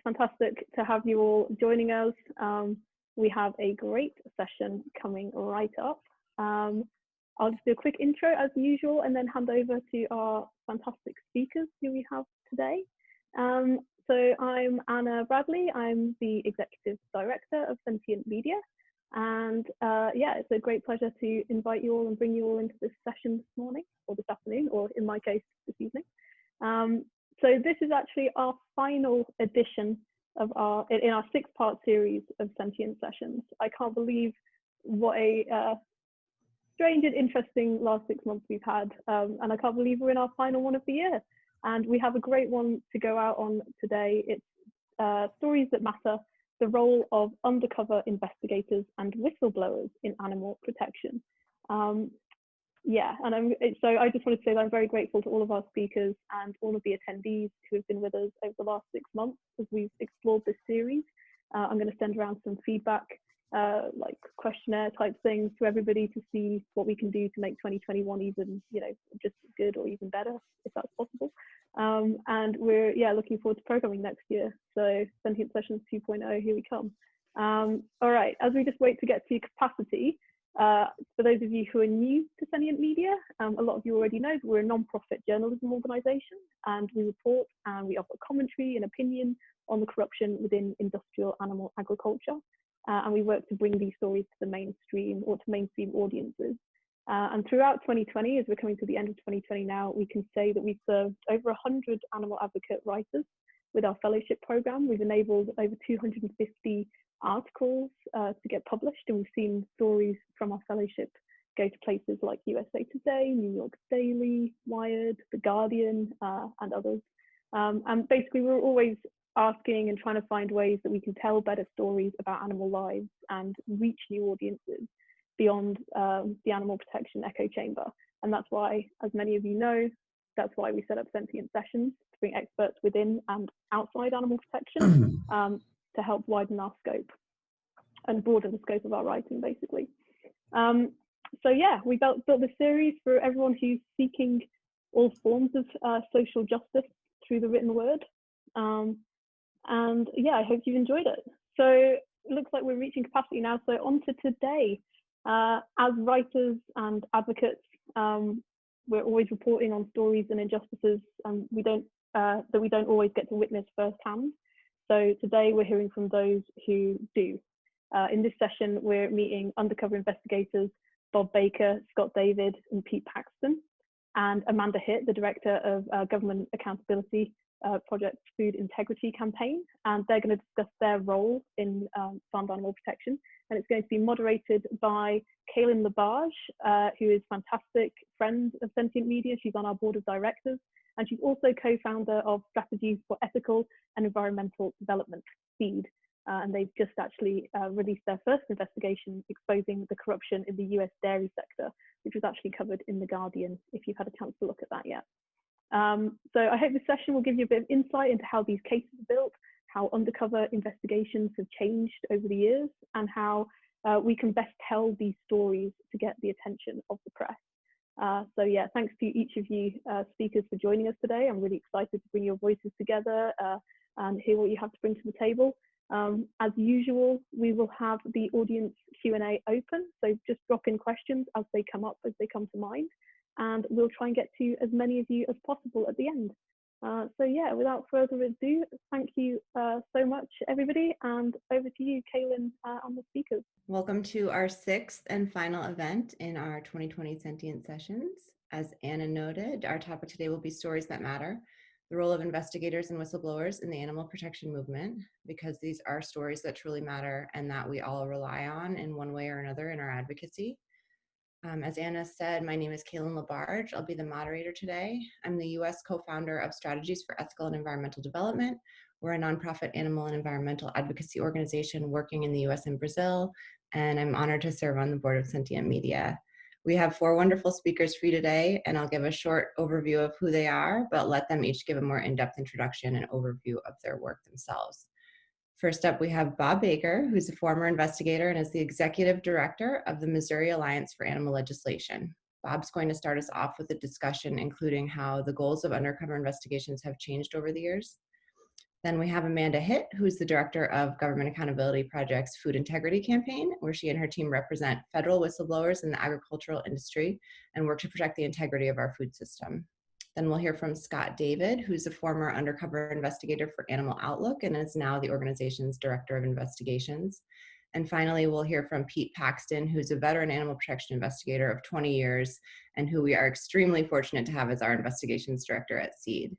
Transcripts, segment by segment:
fantastic to have you all joining us. We have a great session coming right up. I'll just do a quick intro as usual and then hand over to our fantastic speakers who we have today. So I'm Anna Bradley. I'm the Executive Director of Sentient Media. And yeah, it's a great pleasure to invite you all and bring you all into this session this morning, or this afternoon, or in my case, this evening. So this is actually our final edition of our 6-part series of Sentient sessions. I can't believe what a strange and interesting last 6 months we've had, and I can't believe we're in our final one of the year. And we have a great one to go out on today. It's Stories That Matter, the role of undercover investigators and whistleblowers in animal protection. Yeah, and so I just wanted to say that I'm very grateful to all of our speakers and all of the attendees who have been with us over the last 6 months as we've explored this series. I'm going to send around some feedback, like questionnaire type things to everybody to see what we can do to make 2021 even, just as good or even better, if that's possible. And we're, looking forward to programming next year. So Sentient Sessions 2.0, here we come. All right, as we just wait to get to capacity, for those of you who are new to Sentient Media, a lot of you already know that we're a non-profit journalism organisation, and we report and we offer commentary and opinion on the corruption within industrial animal agriculture, and we work to bring these stories to the mainstream or to mainstream audiences. And throughout 2020, as we're coming to the end of 2020 now, we can say that we've served over 100 animal advocate writers with our fellowship programme. We've enabled over 250 articles to get published, and we've seen stories from our fellowship go to places like USA Today, New York Daily, Wired, The Guardian, and others. And basically we're always asking and trying to find ways that we can tell better stories about animal lives and reach new audiences beyond the animal protection echo chamber. And that's why, as many of you know, that's why we set up Sentient Sessions, to bring experts within and outside animal protection to help widen our scope and broaden the scope of our writing, basically. So yeah, we built this series for everyone who's seeking all forms of social justice through the written word. And yeah, I hope you've enjoyed it. So it looks like we're reaching capacity now. So on to today. As writers and advocates, we're always reporting on stories and injustices that we don't always get to witness firsthand. So today we're hearing from those who do. In this session, we're meeting undercover investigators Bob Baker, Scott David, and Pete Paxton, and Amanda Hitt, the Director of Government Accountability Project Food Integrity Campaign, and they're going to discuss their role in farmed animal protection. And it's going to be moderated by Cailen LaBarge, who is a fantastic friend of Sentient Media. She's on our board of directors, and she's also co-founder of Strategies for Ethical and Environmental Development, SEED. And they've just actually released their first investigation exposing the corruption in the US dairy sector, which was actually covered in The Guardian, if you've had a chance to look at that yet. So I hope this session will give you a bit of insight into how these cases are built, how undercover investigations have changed over the years, and how we can best tell these stories to get the attention of the press. So yeah, thanks to each of you speakers for joining us today. I'm really excited to bring your voices together and hear what you have to bring to the table. As usual, we will have the audience Q&A open, so just drop in questions as they come up, as they come to mind, and we'll try and get to as many of you as possible at the end. So yeah, without further ado, thank you so much, everybody, and over to you, Cailen, on the speakers. Welcome to our 6th and final event in our 2020 Sentient Sessions. As Anna noted, our topic today will be Stories That Matter, the role of investigators and whistleblowers in the animal protection movement, because these are stories that truly matter and that we all rely on in one way or another in our advocacy. As Anna said, my name is Cailen LaBarge. I'll be the moderator today. I'm the U.S. co-founder of Strategies for Ethical and Environmental Development. We're a nonprofit animal and environmental advocacy organization working in the U.S. and Brazil, and I'm honored to serve on the board of Sentient Media. We have 4 wonderful speakers for you today, and I'll give a short overview of who they are, but let them each give a more in-depth introduction and overview of their work themselves. First up, we have Bob Baker, who's a former investigator and is the executive director of the Missouri Alliance for Animal Legislation. Bob's going to start us off with a discussion including how the goals of undercover investigations have changed over the years. Then we have Amanda Hitt, who's the Director of Government Accountability Project's Food Integrity Campaign, where she and her team represent federal whistleblowers in the agricultural industry and work to protect the integrity of our food system. Then we'll hear from Scott David, who's a former undercover investigator for Animal Outlook and is now the organization's Director of Investigations. And finally, we'll hear from Pete Paxton, who's a veteran animal protection investigator of 20 years and who we are extremely fortunate to have as our investigations director at SEED.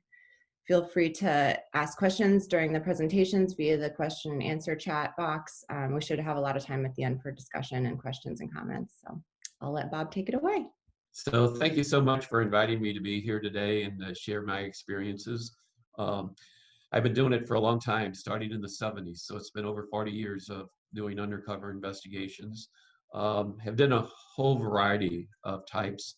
Feel free to ask questions during the presentations via the question and answer chat box. We should have a lot of time at the end for discussion and questions and comments. So I'll let Bob take it away. So thank you so much for inviting me to be here today and share my experiences. I've been doing it for a long time, starting in the 70s. So it's been over 40 years of doing undercover investigations. Have done a whole variety of types,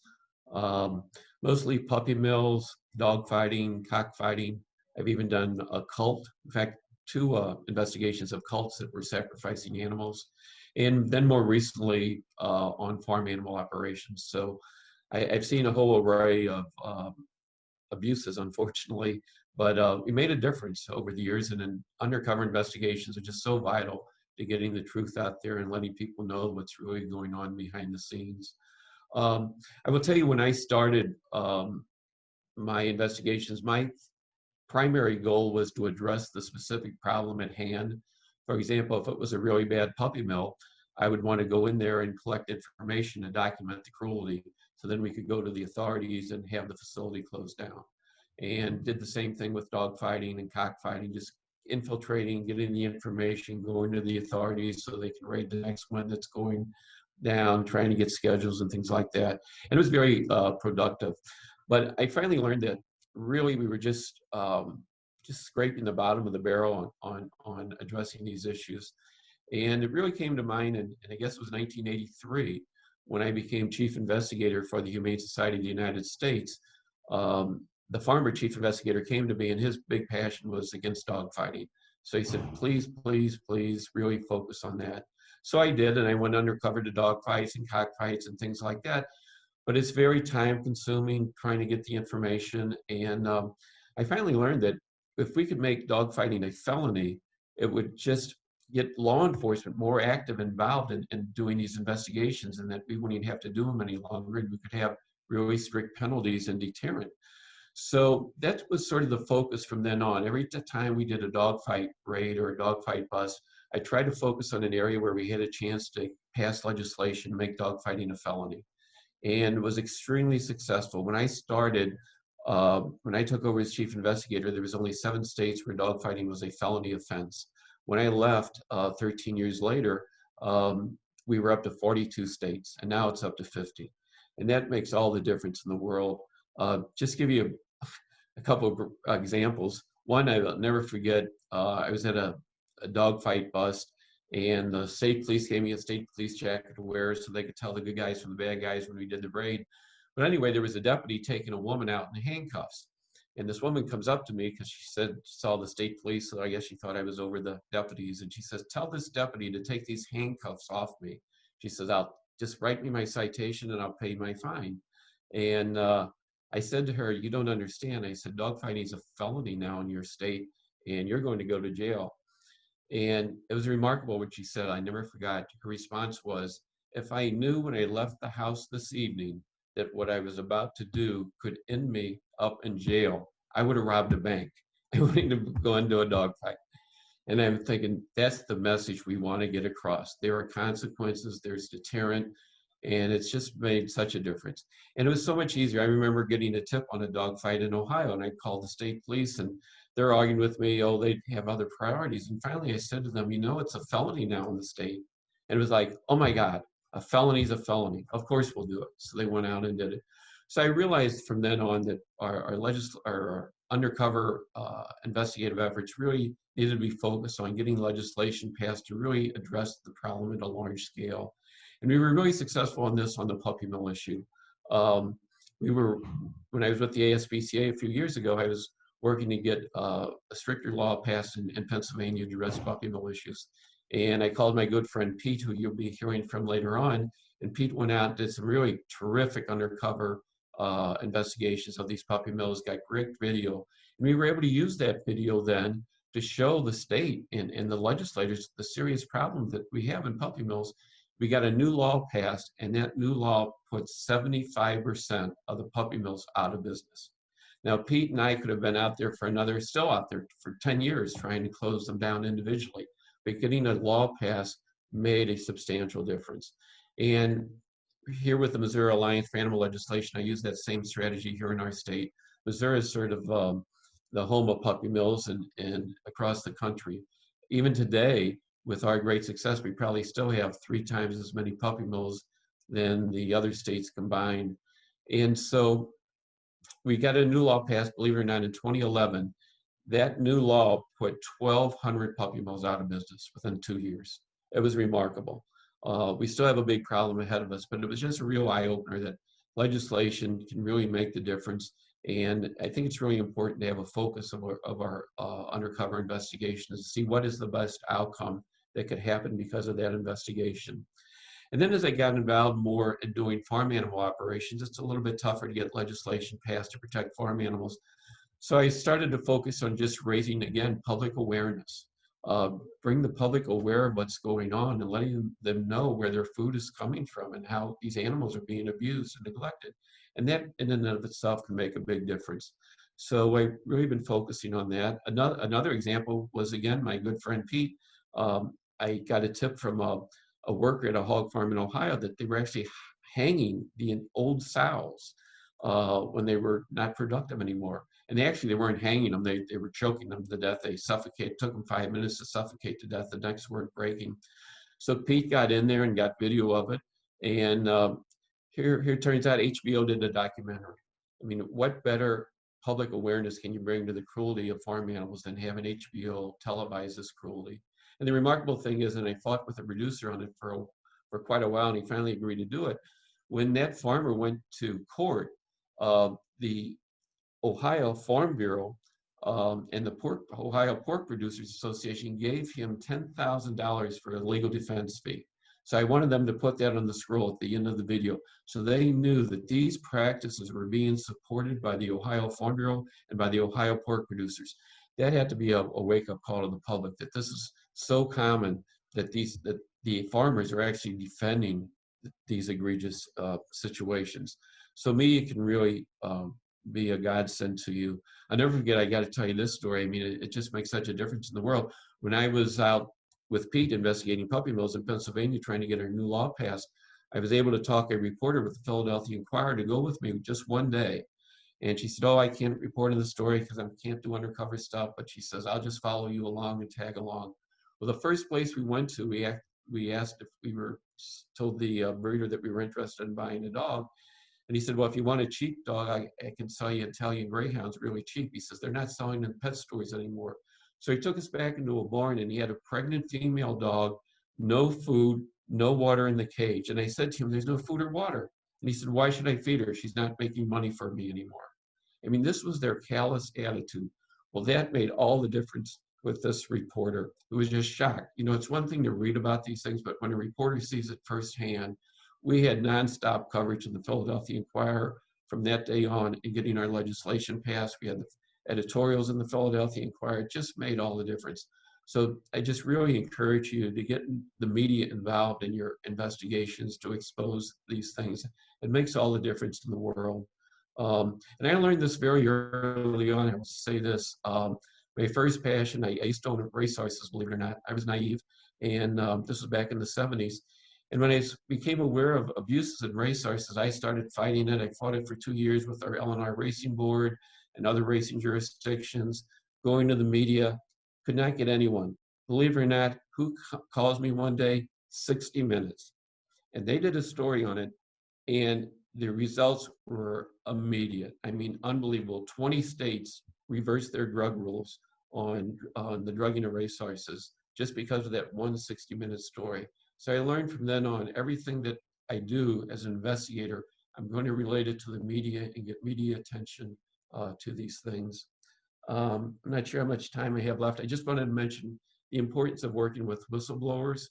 mostly puppy mills, dog fighting, cockfighting. I've even done a cult. In fact, 2 investigations of cults that were sacrificing animals. And then more recently on farm animal operations. So I've seen a whole array of abuses, unfortunately, but we made a difference over the years. And then undercover investigations are just so vital to getting the truth out there and letting people know what's really going on behind the scenes. I will tell you, when I started my investigations, my primary goal was to address the specific problem at hand. For example, if it was a really bad puppy mill, I would want to go in there and collect information and document the cruelty, so then we could go to the authorities and have the facility closed down. And did the same thing with dog fighting and cockfighting, just infiltrating, getting the information, going to the authorities so they can raid the next one that's going down, trying to get schedules and things like that. And it was very productive. But I finally learned that really we were just scraping the bottom of the barrel on addressing these issues. And it really came to mind, and I guess it was 1983, when I became chief investigator for the Humane Society of the United States. The former chief investigator came to me, and his big passion was against dog fighting. So he said, please, please, please really focus on that. So I did, and I went undercover to dog fights and cockfights and things like that. But it's very time consuming trying to get the information. And I finally learned that if we could make dog fighting a felony, it would just get law enforcement more active, involved in doing these investigations, and that we wouldn't even have to do them any longer, and we could have really strict penalties and deterrent. So that was sort of the focus from then on. Every time we did a dogfight raid or a dogfight bust, I tried to focus on an area where we had a chance to pass legislation to make dogfighting a felony. And it was extremely successful. When I started, when I took over as chief investigator, there was only 7 states where dogfighting was a felony offense. When I left 13 years later, we were up to 42 states, and now it's up to 50. And that makes all the difference in the world. Just give you a couple of examples. One I will never forget, I was at a dogfight bust, and the state police gave me a state police jacket to wear so they could tell the good guys from the bad guys when we did the raid. But anyway, there was a deputy taking a woman out in handcuffs. And this woman comes up to me because she said she saw the state police, so I guess she thought I was over the deputies. And she says, tell this deputy to take these handcuffs off me. She says, I'll just write me my citation and I'll pay my fine. And I said to her, you don't understand. I said, dogfighting is a felony now in your state, and you're going to go to jail. And it was remarkable what she said. I never forgot. Her response was, if I knew when I left the house this evening that what I was about to do could end me up in jail, I would have robbed a bank. I wouldn't have gone to a dogfight. And I'm thinking, that's the message we want to get across. There are consequences, there's deterrent, and it's just made such a difference. And it was so much easier. I remember getting a tip on a dogfight in Ohio, and I called the state police, and they're arguing with me, oh, they have other priorities. And finally I said to them, you know, it's a felony now in the state. And it was like, oh my God, a felony is a felony. Of course we'll do it. So they went out and did it. So I realized from then on that our undercover investigative efforts really needed to be focused on getting legislation passed to really address the problem at a large scale. And we were really successful on this on the puppy mill issue. When I was with the ASPCA a few years ago, I was working to get a stricter law passed in Pennsylvania to address puppy mill issues. And I called my good friend Pete, who you'll be hearing from later on, and Pete went out and did some really terrific undercover investigations of these puppy mills, got great video. And we were able to use that video then to show the state and the legislators the serious problem that we have in puppy mills. We got a new law passed, and that new law puts 75% of the puppy mills out of business. Now, Pete and I could have been out there still out there for 10 years trying to close them down individually, but getting a law passed made a substantial difference. And here with the Missouri Alliance for Animal Legislation, I use that same strategy here in our state. Missouri is sort of the home of puppy mills and across the country. Even today, with our great success, we probably still have 3 times as many puppy mills than the other states combined. And so we got a new law passed, believe it or not, in 2011. That new law put 1,200 puppy mills out of business within 2 years. It was remarkable. We still have a big problem ahead of us, but it was just a real eye-opener that legislation can really make the difference. And I think it's really important to have a focus of our undercover investigations to see what is the best outcome that could happen because of that investigation. And then as I got involved more in doing farm animal operations, it's a little bit tougher to get legislation passed to protect farm animals. So I started to focus on just raising, again, public awareness. Bring the public aware of what's going on and letting them know where their food is coming from and how these animals are being abused and neglected. And that in and of itself can make a big difference. So I've really been focusing on that. Another example was, again, my good friend Pete. I got a tip from a worker at a hog farm in Ohio that they were actually hanging the old sows when they were not productive anymore. And they weren't hanging them, they were choking them to death. They suffocated, took them 5 minutes to suffocate to death. The necks weren't breaking. So Pete got in there and got video of it. And here turns out HBO did a documentary. I mean, what better public awareness can you bring to the cruelty of farm animals than having HBO televise this cruelty? And the remarkable thing is, and I fought with the producer on it for quite a while, and he finally agreed to do it. When that farmer went to court, the Ohio Farm Bureau and the Ohio Pork Producers Association gave him $10,000 for a legal defense fee. So I wanted them to put that on the scroll at the end of the video, so they knew that these practices were being supported by the Ohio Farm Bureau and by the Ohio Pork Producers. That had to be a wake-up call to the public, that this is so common that the farmers are actually defending these egregious situations. So media can really be a godsend to you. I'll never forget, I got to tell you this story. I mean, it just makes such a difference in the world. When I was out with Pete investigating puppy mills in Pennsylvania, trying to get our new law passed, I was able to talk a reporter with the Philadelphia Inquirer to go with me just one day. And she said, "Oh, I can't report on the story because I can't do undercover stuff." But she says, "I'll just follow you along and tag along." Well, the first place we went to, we asked if we were told the breeder that we were interested in buying a dog. And he said, "Well, if you want a cheap dog, I can sell you Italian Greyhounds really cheap." He says, "They're not selling in pet stores anymore." So he took us back into a barn, and he had a pregnant female dog, no food, no water in the cage. And I said to him, "There's no food or water." And he said, "Why should I feed her? She's not making money for me anymore." I mean, this was their callous attitude. Well, that made all the difference with this reporter, who was just shocked. You know, it's one thing to read about these things, but when a reporter sees it firsthand, we had nonstop coverage in the Philadelphia Inquirer from that day on in getting our legislation passed. We had the editorials in the Philadelphia Inquirer. It just made all the difference. So I just really encourage you to get the media involved in your investigations to expose these things. It makes all the difference in the world. And I learned this very early on. I will say this. My first passion, I used to own racehorses, believe it or not. I was naive. And this was back in the 70s. And when I became aware of abuses in racehorses, I started fighting it. I fought it for 2 years with our Illinois Racing Board and other racing jurisdictions, going to the media, could not get anyone. Believe it or not, who calls me one day? 60 Minutes. And they did a story on it, and the results were immediate. I mean, unbelievable. 20 states reversed their drug rules on the drugging of racehorses just because of that one 60-minute story. So I learned from then on, everything that I do as an investigator, I'm going to relate it to the media and get media attention to these things. I'm not sure how much time I have left. I just wanted to mention the importance of working with whistleblowers,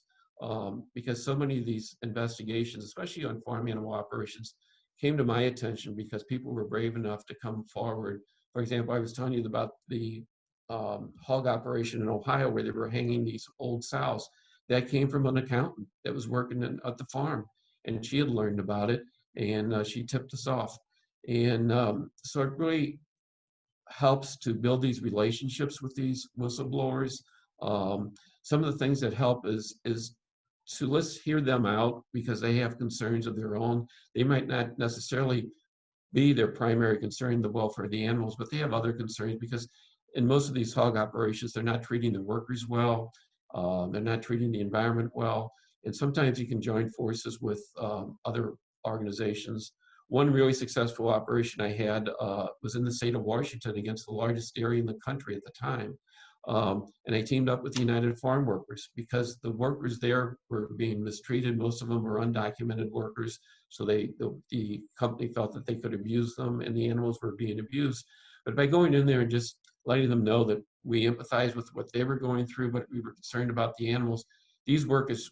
because so many of these investigations, especially on farm animal operations, came to my attention because people were brave enough to come forward. For example, I was telling you about the hog operation in Ohio where they were hanging these old sows. That came from an accountant that was working at the farm, and she had learned about it, and she tipped us off. And so it really helps to build these relationships with these whistleblowers. Some of the things that help is to let's hear them out because they have concerns of their own. They might not necessarily be their primary concern, the welfare of the animals, but they have other concerns because in most of these hog operations, they're not treating the workers well, they're not treating the environment well, and sometimes you can join forces with other organizations. One really successful operation I had was in the state of Washington against the largest dairy in the country at the time. And I teamed up with the United Farm Workers because the workers there were being mistreated. Most of them were undocumented workers. So the company felt that they could abuse them and the animals were being abused. But by going in there and just letting them know that we empathize with what they were going through, but we were concerned about the animals, these workers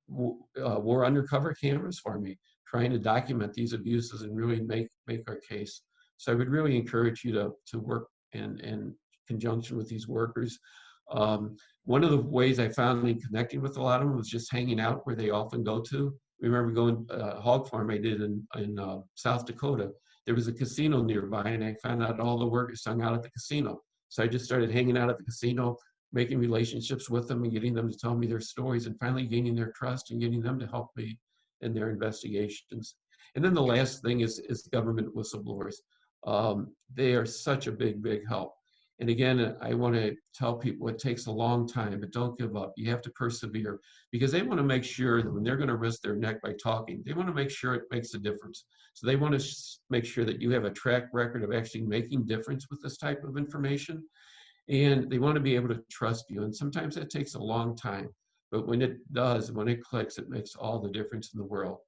wore undercover cameras for me, trying to document these abuses and really make our case. So I would really encourage you to work in conjunction with these workers. One of the ways I found in connecting with a lot of them was just hanging out where they often go to. Remember going hog farm I did in South Dakota. There was a casino nearby, and I found out all the workers hung out at the casino. So I just started hanging out at the casino, making relationships with them and getting them to tell me their stories and finally gaining their trust and getting them to help me in their investigations. And then the last thing is government whistleblowers. They are such a big help. And again, I want to tell people it takes a long time, but don't give up. You have to persevere because they want to make sure that when they're going to risk their neck by talking, they want to make sure it makes a difference. So they want to make sure that you have a track record of actually making difference with this type of information. And they want to be able to trust you. And sometimes that takes a long time. But when it does, when it clicks, it makes all the difference in the world.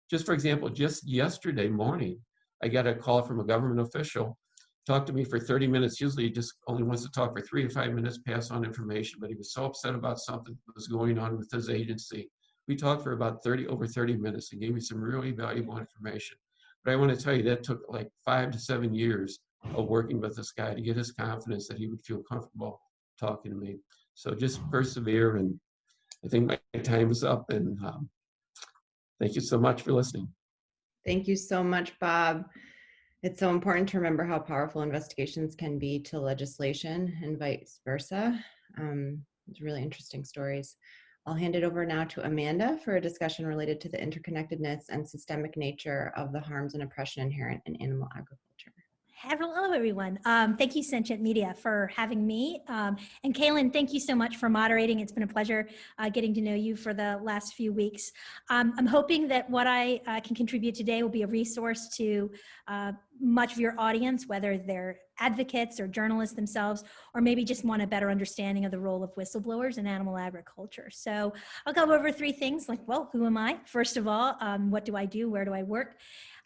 Just for example, just yesterday morning, I got a call from a government official, talked to me for 30 minutes. Usually he just only wants to talk for 3 to 5 minutes, pass on information, but he was so upset about something that was going on with his agency. We talked for about over 30 minutes and gave me some really valuable information. But I want to tell you, that took like 5 to 7 years of working with this guy to get his confidence that he would feel comfortable talking to me. So just persevere, and I think my time is up, and thank you so much for listening. Thank you so much, Bob. It's so important to remember how powerful investigations can be to legislation and vice versa. It's really interesting stories. I'll hand it over now to Amanda for a discussion related to the interconnectedness and systemic nature of the harms and oppression inherent in animal agriculture. Hello, everyone. Thank you, Sentient Media, for having me. And Cailen, thank you so much for moderating. It's been a pleasure getting to know you for the last few weeks. I'm hoping that what I can contribute today will be a resource to much of your audience, whether they're advocates or journalists themselves, or maybe just want a better understanding of the role of whistleblowers in animal agriculture. So I'll go over 3 things like, well, who am I? First of all, what do I do? Where do I work?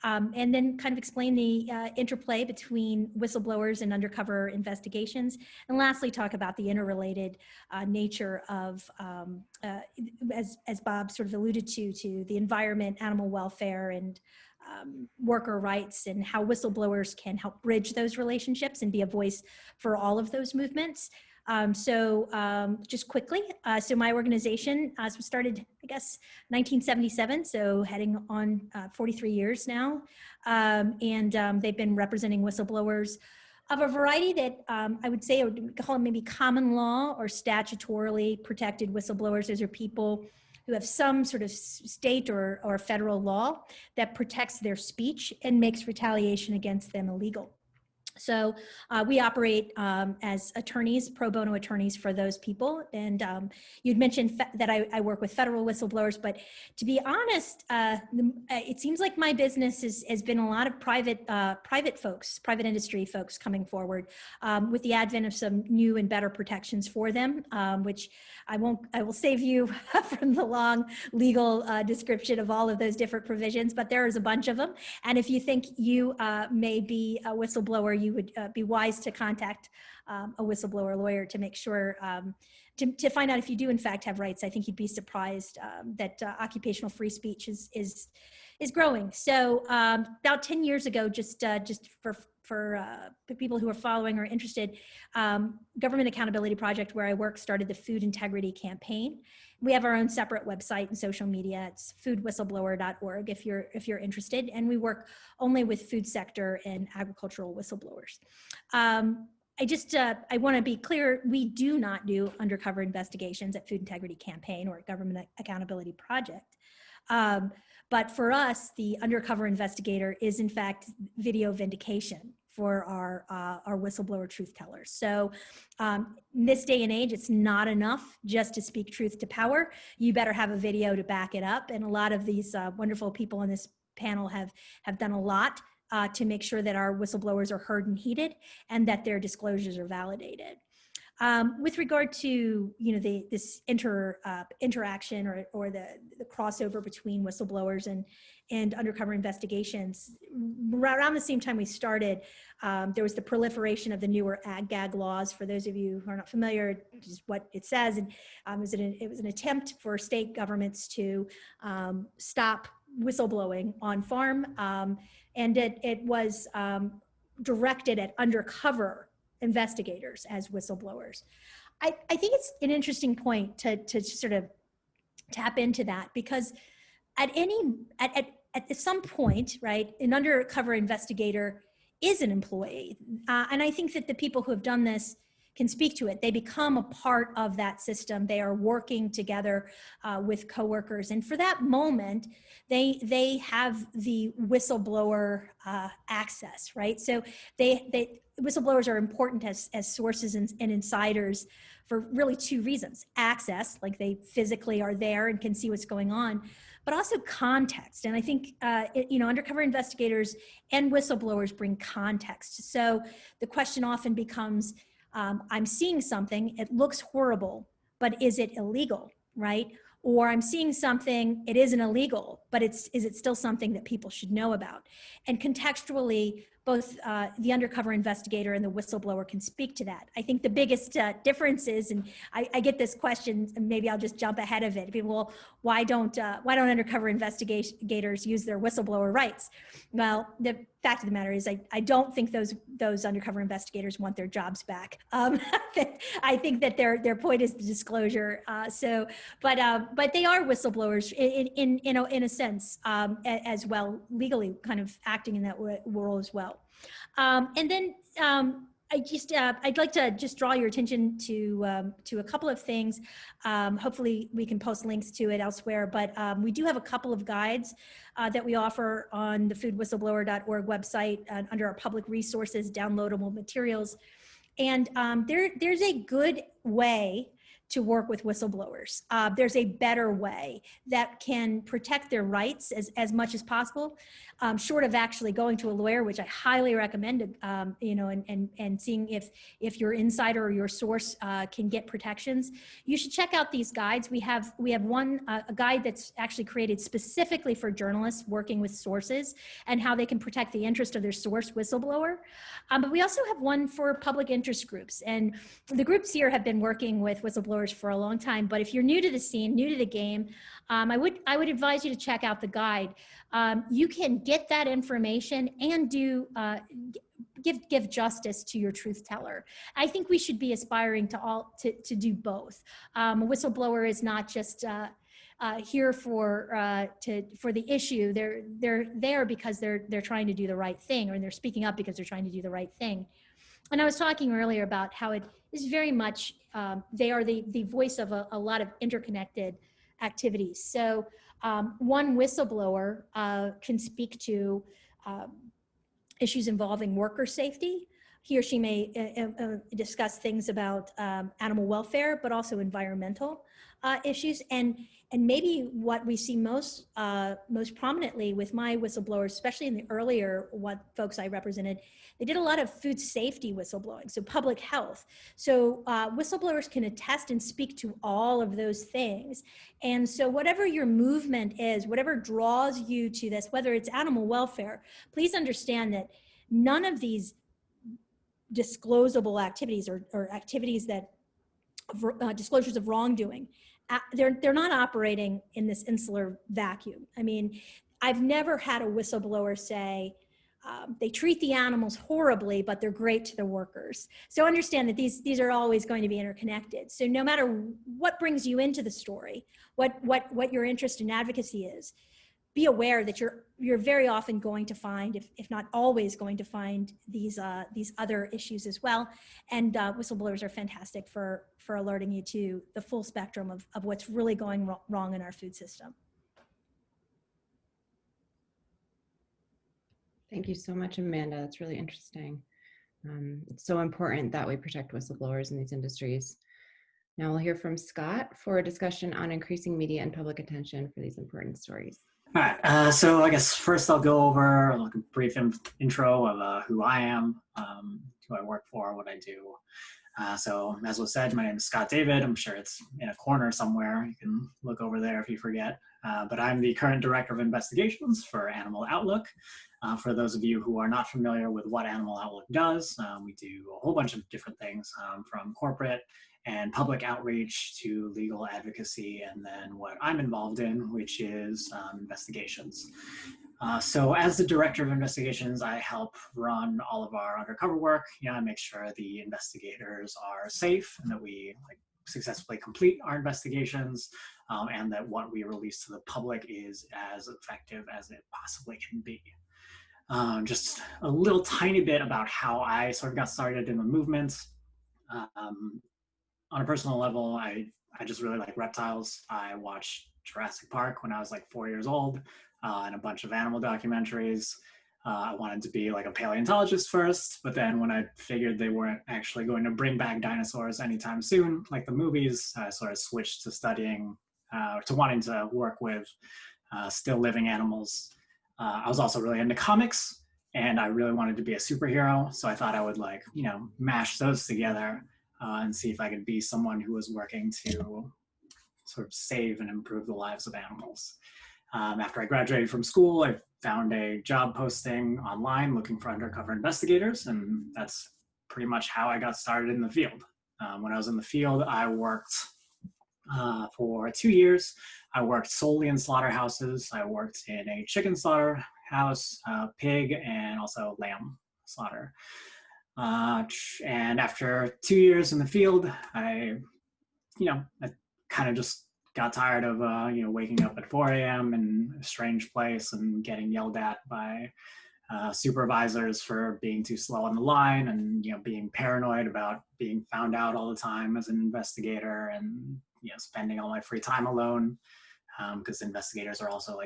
And then kind of explain the interplay between whistleblowers and undercover investigations. And lastly, talk about the interrelated nature of, as Bob sort of alluded to the environment, animal welfare, and worker rights, and how whistleblowers can help bridge those relationships and be a voice for all of those movements. Just quickly, so my organization was started, I guess, 1977, so heading on 43 years now. They've been representing whistleblowers of a variety that I would say, I would call them maybe common law or statutorily protected whistleblowers. Those are people who have some sort of state or federal law that protects their speech and makes retaliation against them illegal. So we operate as attorneys, pro bono attorneys for those people. And you'd mentioned that I work with federal whistleblowers, but to be honest, it seems like my business has been a lot of private industry folks coming forward with the advent of some new and better protections for them, which I will save you from the long legal description of all of those different provisions, but there is a bunch of them. And if you think you may be a whistleblower, you would be wise to contact a whistleblower lawyer to make sure, to find out if you do in fact have rights. I think you'd be surprised that occupational free speech is growing. So about 10 years ago, just for people who are following or interested, Government Accountability Project, where I work, started the Food Integrity Campaign. We have our own separate website and social media. It's foodwhistleBlower.org if you're interested, and we work only with food sector and agricultural whistleblowers. I want to be clear, we do not do undercover investigations at Food Integrity Campaign or Government Accountability Project. But for us, the undercover investigator is in fact video vindication for our whistleblower truth tellers. So in this day and age, it's not enough just to speak truth to power. You better have a video to back it up. And a lot of these wonderful people on this panel have done a lot to make sure that our whistleblowers are heard and heeded and that their disclosures are validated. With regard to this interaction or the crossover between whistleblowers and undercover investigations, around the same time we started, there was the proliferation of the newer ag-gag laws. For those of you who are not familiar, just what it says, and it was an attempt for state governments to stop whistleblowing on farm, and it was directed at undercover investigators as whistleblowers. I think it's an interesting point to sort of tap into that, because at some point, right, an undercover investigator is an employee. And I think that the people who have done this can speak to it. They become a part of that system. They are working together with coworkers. And for that moment, they have the whistleblower access, right? So whistleblowers are important as sources and insiders for really two reasons: access, like they physically are there and can see what's going on, but also context. And I think undercover investigators and whistleblowers bring context. So the question often becomes, I'm seeing something, it looks horrible, but is it illegal, right? Or I'm seeing something, it isn't illegal, but is it still something that people should know about? And contextually, both the undercover investigator and the whistleblower can speak to that. I think the biggest difference is, and I get this question, and maybe I'll just jump ahead of it. People, well, why don't undercover investigators use their whistleblower rights? Well, the fact of the matter is, I don't think those undercover investigators want their jobs back. I think that their point is the disclosure. But they are whistleblowers in a sense as well, legally kind of acting in that role as well. And then I'd like to just draw your attention to a couple of things. Hopefully we can post links to it elsewhere, but we do have a couple of guides that we offer on the foodwhistleBlower.org website under our public resources, downloadable materials. And there's a good way to work with whistleblowers. There's a better way that can protect their rights as much as possible, short of actually going to a lawyer, which I highly recommend, and seeing if your insider or your source can get protections. You should check out these guides. We have one, a guide that's actually created specifically for journalists working with sources and how they can protect the interest of their source whistleblower. But we also have one for public interest groups. And the groups here have been working with whistleblowers for a long time, but if you're new to the scene, new to the game, I would advise you to check out the guide. You can get that information and give justice to your truth teller. I think we should be aspiring to do both. A whistleblower is not just here for the issue. They're there because they're trying to do the right thing, or they're speaking up because they're trying to do the right thing. And I was talking earlier about how it is very much, they are the voice of a lot of interconnected activities. So one whistleblower can speak to issues involving worker safety. He or she may discuss things about animal welfare, but also environmental issues. And maybe what we see most prominently with my whistleblowers, especially in the earlier folks I represented, they did a lot of food safety whistleblowing, so public health. So whistleblowers can attest and speak to all of those things. And so whatever your movement is, whatever draws you to this, whether it's animal welfare, please understand that none of these disclosable activities or activities that disclosures of wrongdoing, they're not operating in this insular vacuum. I mean, I've never had a whistleblower say, they treat the animals horribly, but they're great to the workers. So understand that these are always going to be interconnected. So no matter what brings you into the story, what your interest in advocacy is, be aware that you're very often going to find, if not always going to find, these other issues as well. And whistleblowers are fantastic for alerting you to the full spectrum of what's really going wrong in our food system. Thank you so much, Amanda. That's really interesting. It's so important that we protect whistleblowers in these industries. Now we'll hear from Scott for a discussion on increasing media and public attention for these important stories. All right, so I guess first I'll go over a brief intro of who I am, who I work for, what I do. So as was said, my name is Scott David. I'm sure it's in a corner somewhere. You can look over there if you forget. But I'm the current Director of Investigations for Animal Outlook. For those of you who are not familiar with what Animal Outlook does, we do a whole bunch of different things, from corporate and public outreach to legal advocacy, and then what I'm involved in, which is investigations. So as the Director of Investigations, I help run all of our undercover work. I make sure the investigators are safe and that we successfully complete our investigations, and that what we release to the public is as effective as it possibly can be. Just a little tiny bit about how I sort of got started in the movement. On a personal level, I just really like reptiles. I watched Jurassic Park when I was like 4 years old, and a bunch of animal documentaries. I wanted to be like a paleontologist first, but then when I figured they weren't actually going to bring back dinosaurs anytime soon, like the movies, I sort of switched to studying, to wanting to work with still living animals. I was also really into comics, and I really wanted to be a superhero, so I thought I would mash those together and see if I could be someone who was working to sort of save and improve the lives of animals. After I graduated from school, I found a job posting online looking for undercover investigators, and that's pretty much how I got started in the field. When I was in the field, I worked for 2 years. I worked solely in slaughterhouses. I worked in a chicken slaughterhouse, pig, and also lamb slaughter. And after 2 years in the field, I kind of just got tired of waking up at 4 a.m. in a strange place and getting yelled at by supervisors for being too slow on the line, and being paranoid about being found out all the time as an investigator, and spending all my free time alone, because investigators are also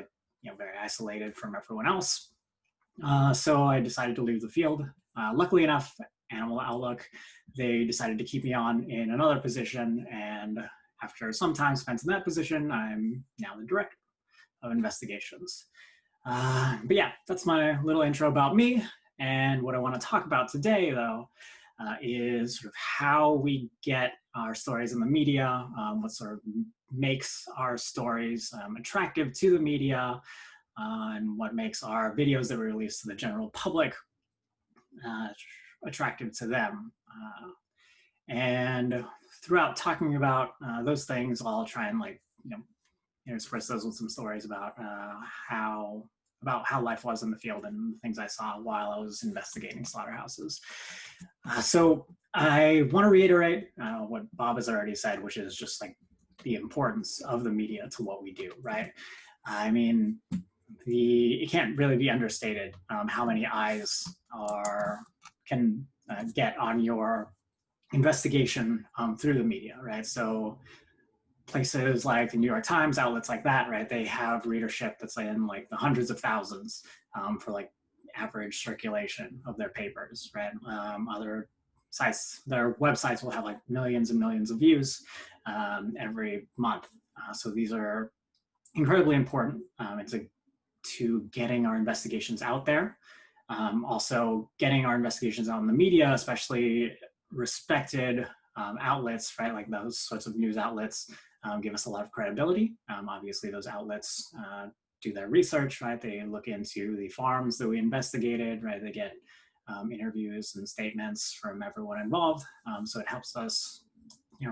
very isolated from everyone else. So I decided to leave the field. Luckily enough, Animal Outlook, they decided to keep me on in another position, and after some time spent in that position, I'm now the Director of Investigations. But yeah, that's my little intro about me. And what I want to talk about today, though, is sort of how we get our stories in the media, what sort of makes our stories attractive to the media, and what makes our videos that we release to the general public attractive to them. And throughout talking about those things, I'll try and intersperse those with some stories about how life was in the field and things I saw while I was investigating slaughterhouses. So I want to reiterate what Bob has already said, which is just the importance of the media to what we do, right? I mean, it can't really be understated how many eyes can get on your investigation through the media, right? So places like the New York Times, outlets like that, right? They have readership that's in the hundreds of thousands for average circulation of their papers, right? Other sites, their websites will have millions and millions of views every month. So these are incredibly important to getting our investigations out there. Also getting our investigations out in the media, especially respected outlets, right? Like those sorts of news outlets give us a lot of credibility. Obviously those outlets do their research, right? They look into the farms that we investigated, right? They get interviews and statements from everyone involved. So it helps us,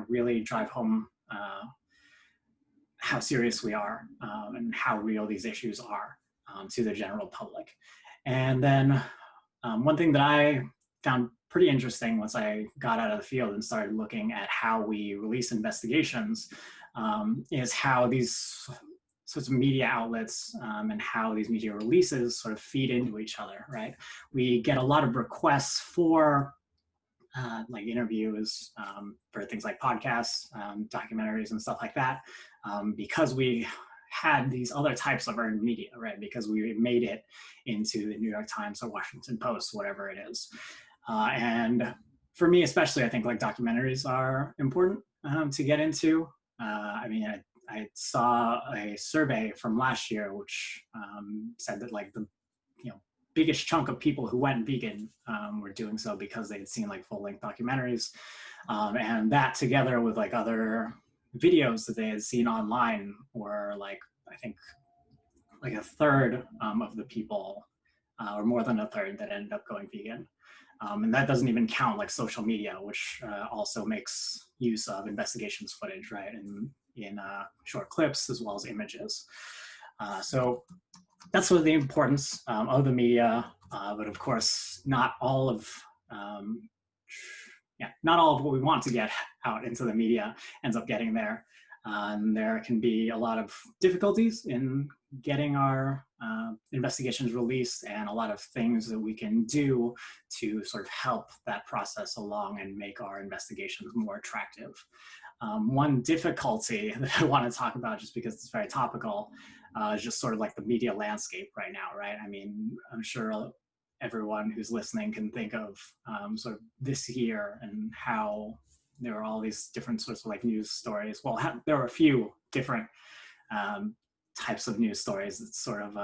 really drive home how serious we are and how real these issues are to the general public. And then one thing that I found pretty interesting once I got out of the field and started looking at how we release investigations is how these sorts of media outlets and how these media releases sort of feed into each other, right? We get a lot of requests for like interviews for things like podcasts, documentaries and stuff like that, because we had these other types of earned media, right? Because we made it into the New York Times or Washington Post, whatever it is. And for me, especially, I think like documentaries are important to get into. I mean, I saw a survey from last year, which said that like the biggest chunk of people who went vegan were doing so because they had seen like full-length documentaries, and that together with like other videos that they had seen online were like, I think like a third of the people, or more than a third, that ended up going vegan. And that doesn't even count like social media, which also makes use of investigations footage, right? In short clips as well as images. So that's sort of the importance of the media, but of course, not all of what we want to get out into the media ends up getting there. And there can be a lot of difficulties in getting our investigations released, and a lot of things that we can do to sort of help that process along and make our investigations more attractive. One difficulty that I want to talk about, just because it's very topical, is just sort of like the media landscape right now, right? I mean, I'm sure everyone who's listening can think of sort of this year and how there are all these different sorts of like news stories. Well, there were a few different types of news stories that sort of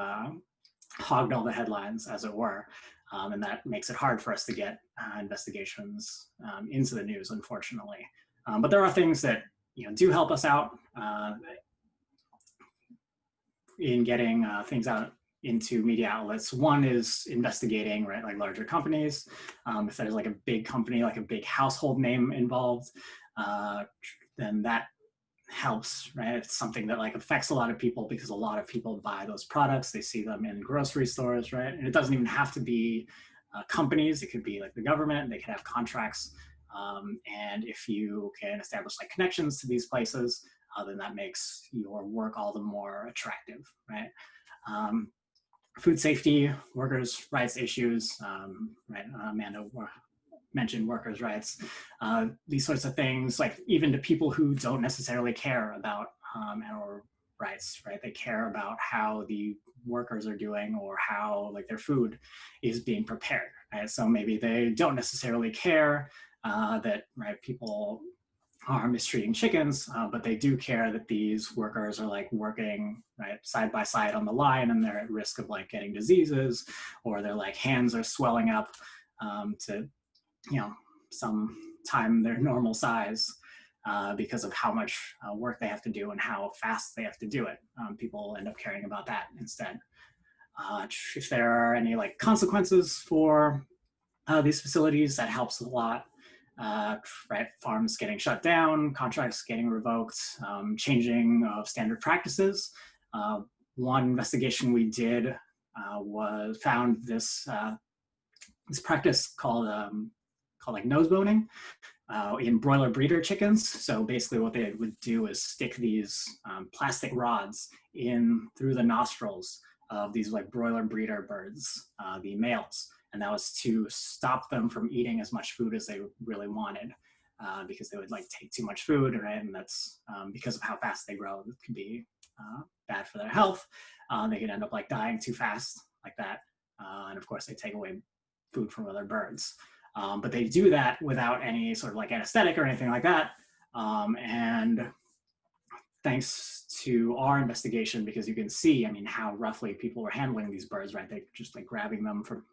hogged all the headlines, as it were. And that makes it hard for us to get investigations into the news, unfortunately. But there are things that do help us out in getting things out into media outlets. One is investigating, right, like larger companies. If there's like a big company, like a big household name involved, then that helps, right? It's something that like affects a lot of people because a lot of people buy those products. They see them in grocery stores, right? And it doesn't even have to be companies. It could be like the government. They could have contracts. And if you can establish like connections to these places, then that makes your work all the more attractive, right? Food safety, workers' rights issues, right? Amanda mentioned workers' rights. These sorts of things, like even to people who don't necessarily care about animal rights, right? They care about how the workers are doing or how like their food is being prepared, right? So maybe they don't necessarily care that, right, people are mistreating chickens, but they do care that these workers are like working right side by side on the line, and they're at risk of like getting diseases, or their like hands are swelling up to some time their normal size because of how much work they have to do and how fast they have to do it. People end up caring about that instead. If there are any like consequences for these facilities, that helps a lot. Right, farms getting shut down, contracts getting revoked, changing of standard practices. One investigation we did found this practice called like nose boning in broiler breeder chickens. So basically what they would do is stick these plastic rods in through the nostrils of these like broiler breeder birds, the males. And that was to stop them from eating as much food as they really wanted, because they would like take too much food, right? And that's because of how fast they grow. It could be bad for their health. They could end up like dying too fast like that. And of course they take away food from other birds. But they do that without any sort of like anesthetic or anything like that. And thanks to our investigation, because you can see, I mean, how roughly people were handling these birds, right? They're just like grabbing them from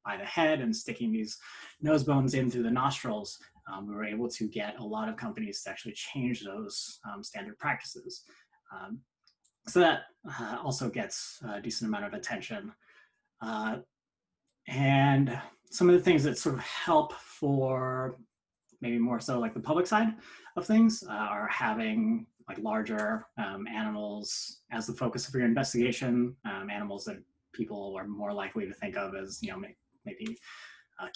by the head and sticking these nose bones in through the nostrils. We were able to get a lot of companies to actually change those standard practices. So that also gets a decent amount of attention. And some of the things that sort of help for maybe more so like the public side of things are having like larger animals as the focus of your investigation, animals that people are more likely to think of as, maybe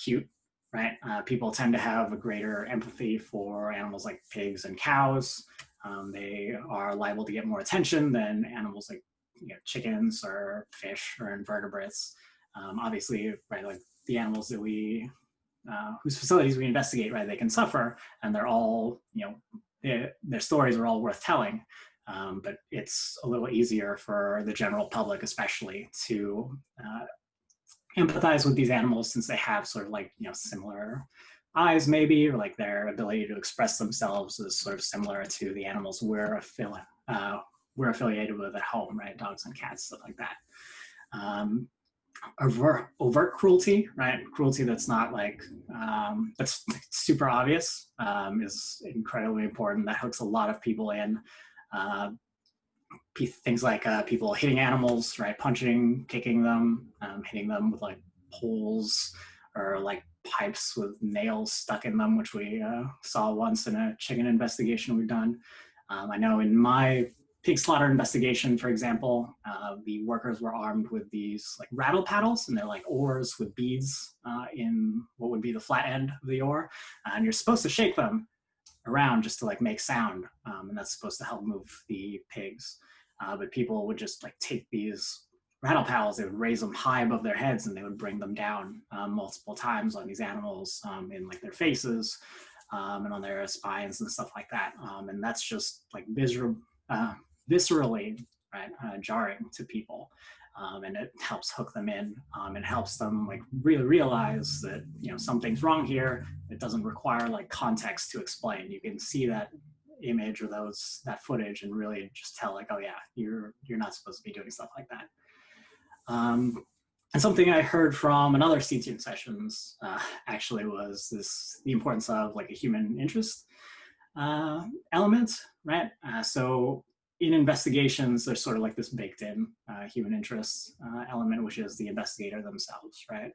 cute, right? People tend to have a greater empathy for animals like pigs and cows. They are liable to get more attention than animals like chickens or fish or invertebrates. Obviously, right, like the animals that we whose facilities we investigate, right, they can suffer, and they're all, their stories are all worth telling. But it's a little easier for the general public, especially, to empathize with these animals, since they have sort of like, similar eyes maybe, or like their ability to express themselves is sort of similar to the animals we're affiliated with at home, right? Dogs and cats, stuff like that. Overt cruelty, right? Cruelty that's not like, that's super obvious, is incredibly important. That hooks a lot of people in. Things like people hitting animals, right? Punching, kicking them, hitting them with like poles or like pipes with nails stuck in them, which we saw once in a chicken investigation we've done. I know in my pig slaughter investigation, for example, the workers were armed with these like rattle paddles, and they're like oars with beads in what would be the flat end of the oar, and you're supposed to shake them around just to like make sound, and that's supposed to help move the pigs. But people would just like take these rattle paddles, they would raise them high above their heads, and they would bring them down multiple times on these animals, in like their faces, and on their spines and stuff like that. And that's just like viscerally, right, jarring to people. And it helps hook them in, and helps them like really realize that, something's wrong here. It doesn't require like context to explain. You can see that image or that footage and really just tell like, oh yeah, you're not supposed to be doing stuff like that. And something I heard from another Sentient sessions actually was the importance of like a human interest element, right? So in investigations, there's sort of like this baked in human interest element, which is the investigator themselves, right?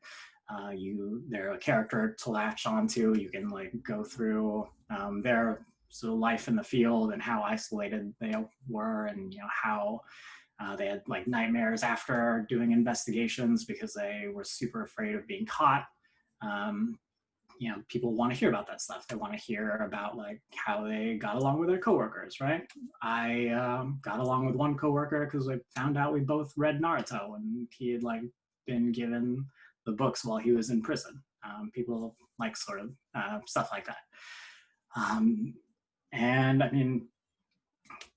They're a character to latch onto. You can like go through their sort of life in the field and how isolated they were, and how they had like nightmares after doing investigations because they were super afraid of being caught. People want to hear about that stuff. They want to hear about like how they got along with their coworkers, right? I got along with one coworker because I found out we both read Naruto, and he had like been given the books while he was in prison. People like sort of stuff like that. And I mean,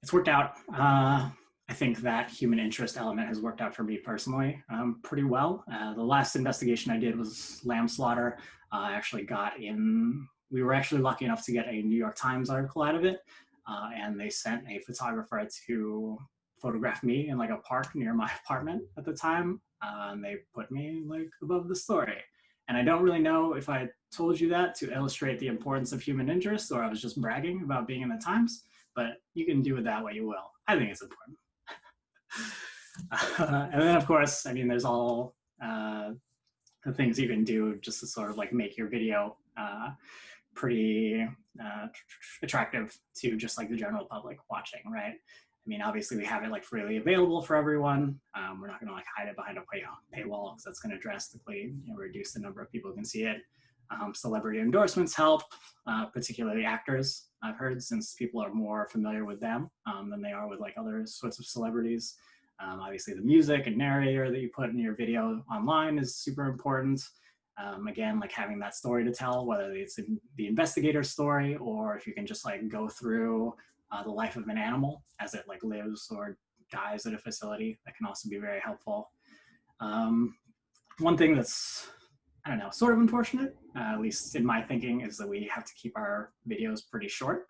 it's worked out. I think that human interest element has worked out for me personally pretty well. The last investigation I did was lamb slaughter. We were actually lucky enough to get a New York Times article out of it. And they sent a photographer to photograph me in like a park near my apartment at the time. And they put me like above the story. And I don't really know if I told you that to illustrate the importance of human interest, or I was just bragging about being in the Times, but you can do with that what you will. I think it's important. And then of course, I mean, there's all the things you can do just to sort of like make your video pretty attractive to just like the general public watching, right? I mean, obviously we have it like freely available for everyone. We're not gonna like hide it behind a paywall because that's gonna drastically reduce the number of people who can see it. Celebrity endorsements help, particularly actors, I've heard, since people are more familiar with them than they are with like other sorts of celebrities. Obviously the music and narrator that you put in your video online is super important. Again, like having that story to tell, whether it's in the investigator story, or if you can just like go through the life of an animal as it like lives or dies at a facility, that can also be very helpful. One thing that's, I don't know, sort of unfortunate, at least in my thinking, is that we have to keep our videos pretty short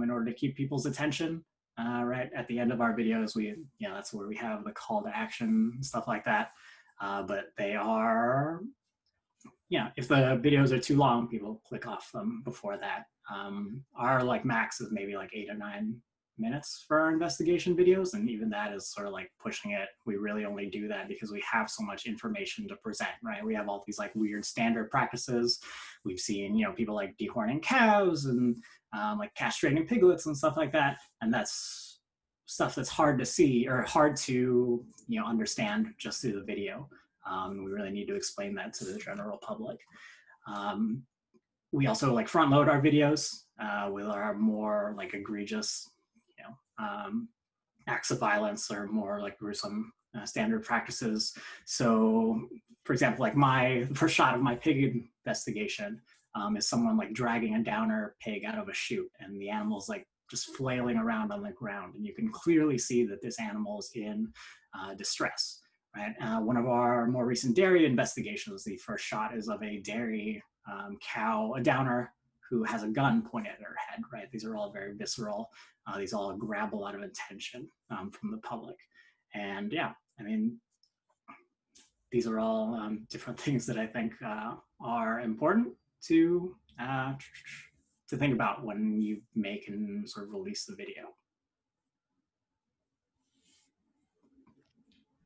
in order to keep people's attention. Right at the end of our videos, that's where we have the call to action and stuff like that. But they are, if the videos are too long, people click off them before that. Our like max is maybe like 8 or 9 minutes for our investigation videos, and even that is sort of like pushing it. We really only do that because we have so much information to present, right? We have all these like weird standard practices. We've seen, people like dehorning cows and like castrating piglets and stuff like that, and that's stuff that's hard to see or hard to understand just through the video. We really need to explain that to the general public. We also like front load our videos with our more like egregious, acts of violence or more like gruesome standard practices. So, for example, like my first shot of my pig investigation is someone like dragging a downer pig out of a chute, and the animal's like just flailing around on the ground, and you can clearly see that this animal is in distress. Right. One of our more recent dairy investigations, the first shot is of a dairy cow, a downer who has a gun pointed at her head. Right. These are all very visceral. These all grab a lot of attention from the public. And yeah, I mean, these are all different things that I think are important to think about when you make and sort of release the video.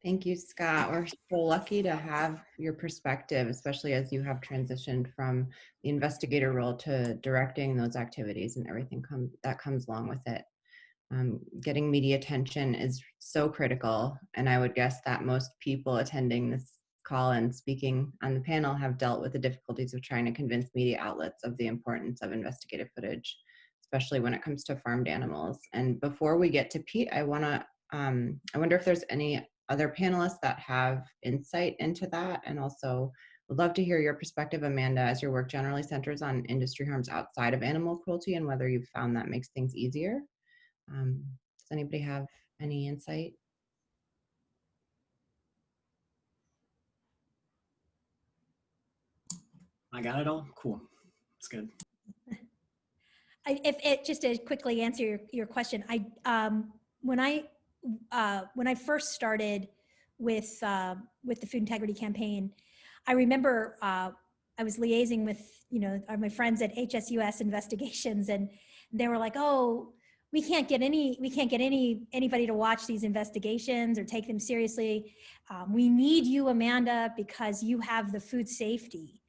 Thank you, Scott. We're so lucky to have your perspective, especially as you have transitioned from the investigator role to directing those activities and everything that comes along with it. Getting media attention is so critical, and I would guess that most people attending this call and speaking on the panel have dealt with the difficulties of trying to convince media outlets of the importance of investigative footage, especially when it comes to farmed animals. And before we get to Pete, I wonder if there's any other panelists that have insight into that, and also would love to hear your perspective, Amanda, as your work generally centers on industry harms outside of animal cruelty and whether you've found that makes things easier. Does anybody have any insight? I got it all? Cool. That's good. Just to quickly answer your question, when I first started with the Food Integrity Campaign, I remember I was liaising with my friends at HSUS Investigations, and they were like, "Oh, we can't get anybody to watch these investigations or take them seriously. We need you, Amanda, because you have the food safety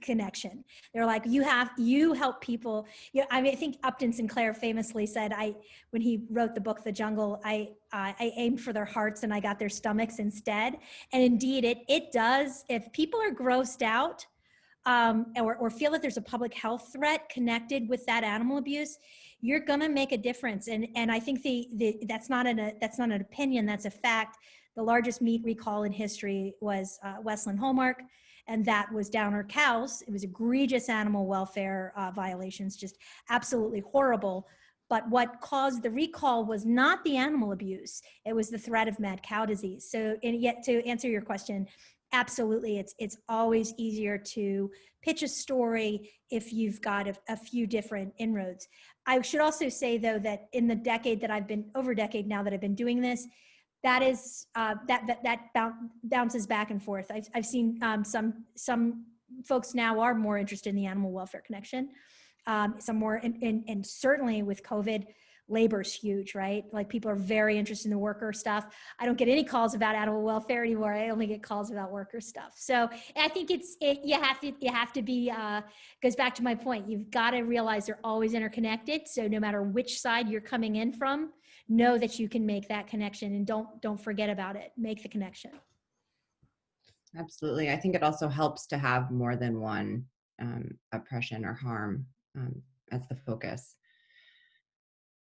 connection." They're like, you help people. I mean, I think Upton Sinclair famously said, when he wrote the book The Jungle, I aimed for their hearts and I got their stomachs instead. And indeed it does. If people are grossed out or feel that there's a public health threat connected with that animal abuse, you're gonna make a difference. And I think that's not an opinion, that's a fact. The largest meat recall in history was Westland Hallmark, and that was downer cows. It was egregious animal welfare violations, just absolutely horrible. But what caused the recall was not the animal abuse, it was the threat of mad cow disease. So, and yet to answer your question, absolutely, it's always easier to pitch a story if you've got a few different inroads. I should also say, though, that in the decade that over a decade now that I've been doing this, that is that bounces back and forth. I've seen some folks now are more interested in the animal welfare connection. Some more, and certainly with COVID, labor's huge, right? Like people are very interested in the worker stuff. I don't get any calls about animal welfare anymore. I only get calls about worker stuff. So I think you have to be, goes back to my point. You've got to realize they're always interconnected. So no matter which side you're coming in from, know that you can make that connection, and don't forget about it. Make the connection. Absolutely. I think it also helps to have more than one oppression or harm as the focus.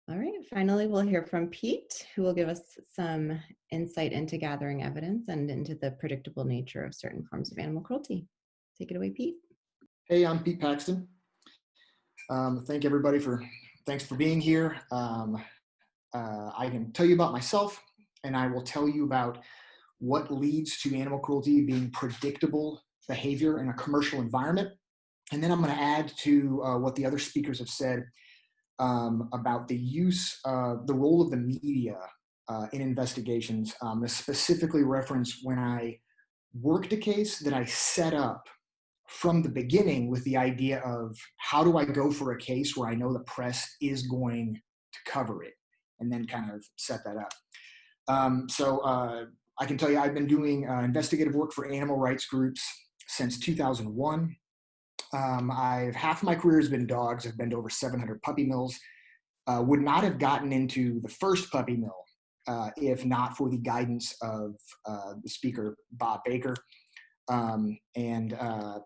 All right, finally, we'll hear from Pete, who will give us some insight into gathering evidence and into the predictable nature of certain forms of animal cruelty. Take it away, Pete. Hey, I'm Pete Paxton. Thanks for being here. I can tell you about myself, and I will tell you about what leads to animal cruelty being predictable behavior in a commercial environment. And then I'm going to add to what the other speakers have said about the role of the media in investigations. To specifically reference when I worked a case that I set up from the beginning with the idea of how do I go for a case where I know the press is going to cover it, and then kind of set that up. So I can tell you I've been doing investigative work for animal rights groups since 2001. Half of my career has been dogs. I've been to over 700 puppy mills. would not have gotten into the first puppy mill if not for the guidance of the speaker, Bob Baker. And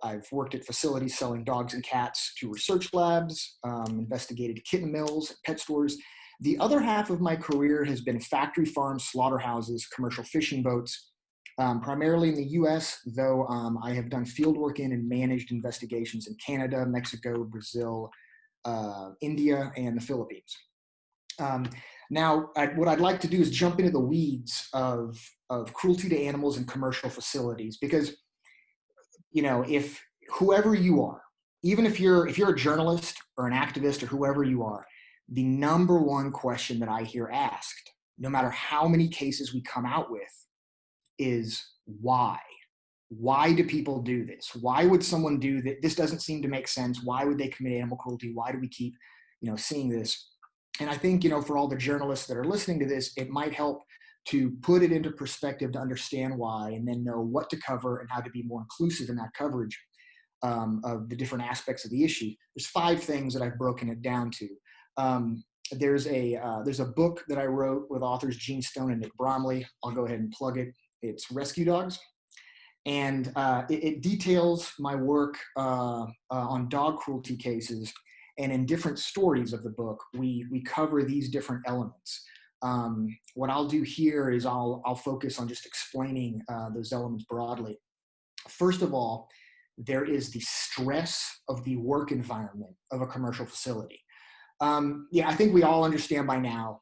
I've worked at facilities selling dogs and cats to research labs, investigated kitten mills, pet stores. The other half of my career has been factory farms, slaughterhouses, commercial fishing boats, primarily in the US, though I have done field work in and managed investigations in Canada, Mexico, Brazil, India, and the Philippines. Now, what I'd like to do is jump into the weeds of cruelty to animals in commercial facilities, because, you know, if whoever you are, even if you're a journalist or an activist or whoever you are, the number one question that I hear asked, no matter how many cases we come out with, is why? Why do people do this? Why would someone do that? This doesn't seem to make sense. Why would they commit animal cruelty? Why do we keep, you know, seeing this? And I think, you know, for all the journalists that are listening to this, it might help to put it into perspective to understand why, and then know what to cover and how to be more inclusive in that coverage of the different aspects of the issue. There's 5 things that I've broken it down to. There's a book that I wrote with authors Gene Stone and Nick Bromley. I'll go ahead and plug it. It's Rescue Dogs. And it details my work on dog cruelty cases. And in different stories of the book, we cover these different elements. What I'll do here is I'll focus on just explaining those elements broadly. First of all, there is the stress of the work environment of a commercial facility. Yeah, I think we all understand by now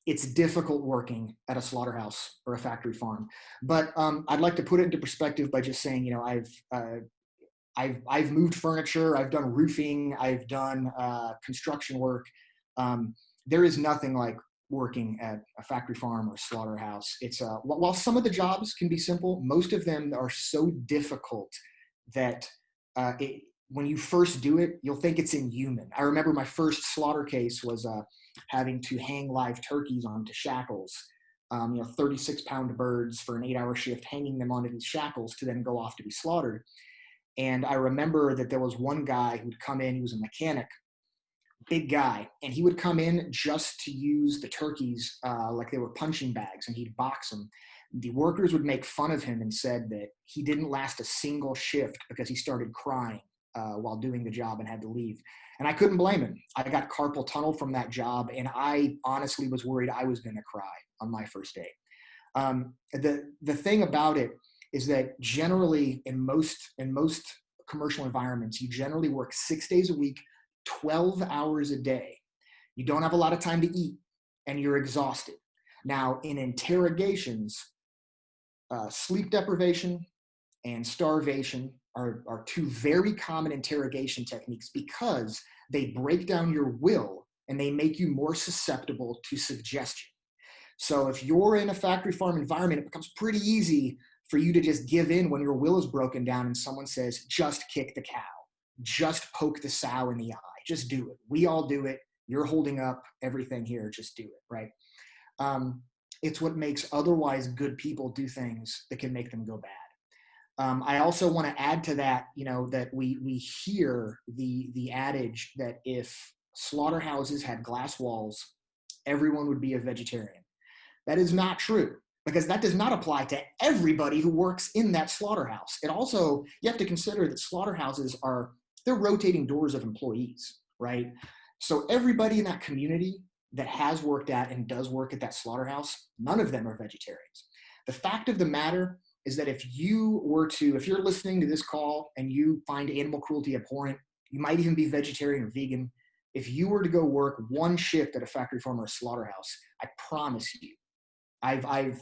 it's difficult working at a slaughterhouse or a factory farm. But I'd like to put it into perspective by just saying, you know, I've moved furniture, I've done roofing, I've done construction work. There is nothing like working at a factory farm or slaughterhouse. It's while some of the jobs can be simple, most of them are so difficult that when you first do it, you'll think it's inhuman. I remember my first slaughter case was having to hang live turkeys onto shackles, 36-pound birds for an 8-hour shift, hanging them onto these shackles to then go off to be slaughtered. And I remember that there was one guy who would come in, he was a mechanic, big guy, and he would come in just to use the turkeys like they were punching bags, and he'd box them. The workers would make fun of him and said that he didn't last a single shift because he started crying while doing the job and had to leave. And I couldn't blame him. I got carpal tunnel from that job, and I honestly was worried I was going to cry on my first day. The thing about it is that generally in most commercial environments, you generally work 6 days a week, 12 hours a day. You don't have a lot of time to eat, and you're exhausted. Now, in interrogations, sleep deprivation and starvation are 2 very common interrogation techniques because they break down your will and they make you more susceptible to suggestion. So if you're in a factory farm environment, it becomes pretty easy for you to just give in when your will is broken down and someone says, just kick the cow, just poke the sow in the eye, just do it. We all do it. You're holding up everything here, just do it, right? It's what makes otherwise good people do things that can make them go bad. I also want to add to that, you know, that we hear the adage that if slaughterhouses had glass walls, everyone would be a vegetarian. That is not true, because that does not apply to everybody who works in that slaughterhouse. It also, you have to consider that slaughterhouses they're rotating doors of employees, right? So everybody in that community that has worked at and does work at that slaughterhouse, none of them are vegetarians. The fact of the matter is that if you're listening to this call and you find animal cruelty abhorrent, you might even be vegetarian or vegan. If you were to go work 1 shift at a factory farm or a slaughterhouse, I promise you, I've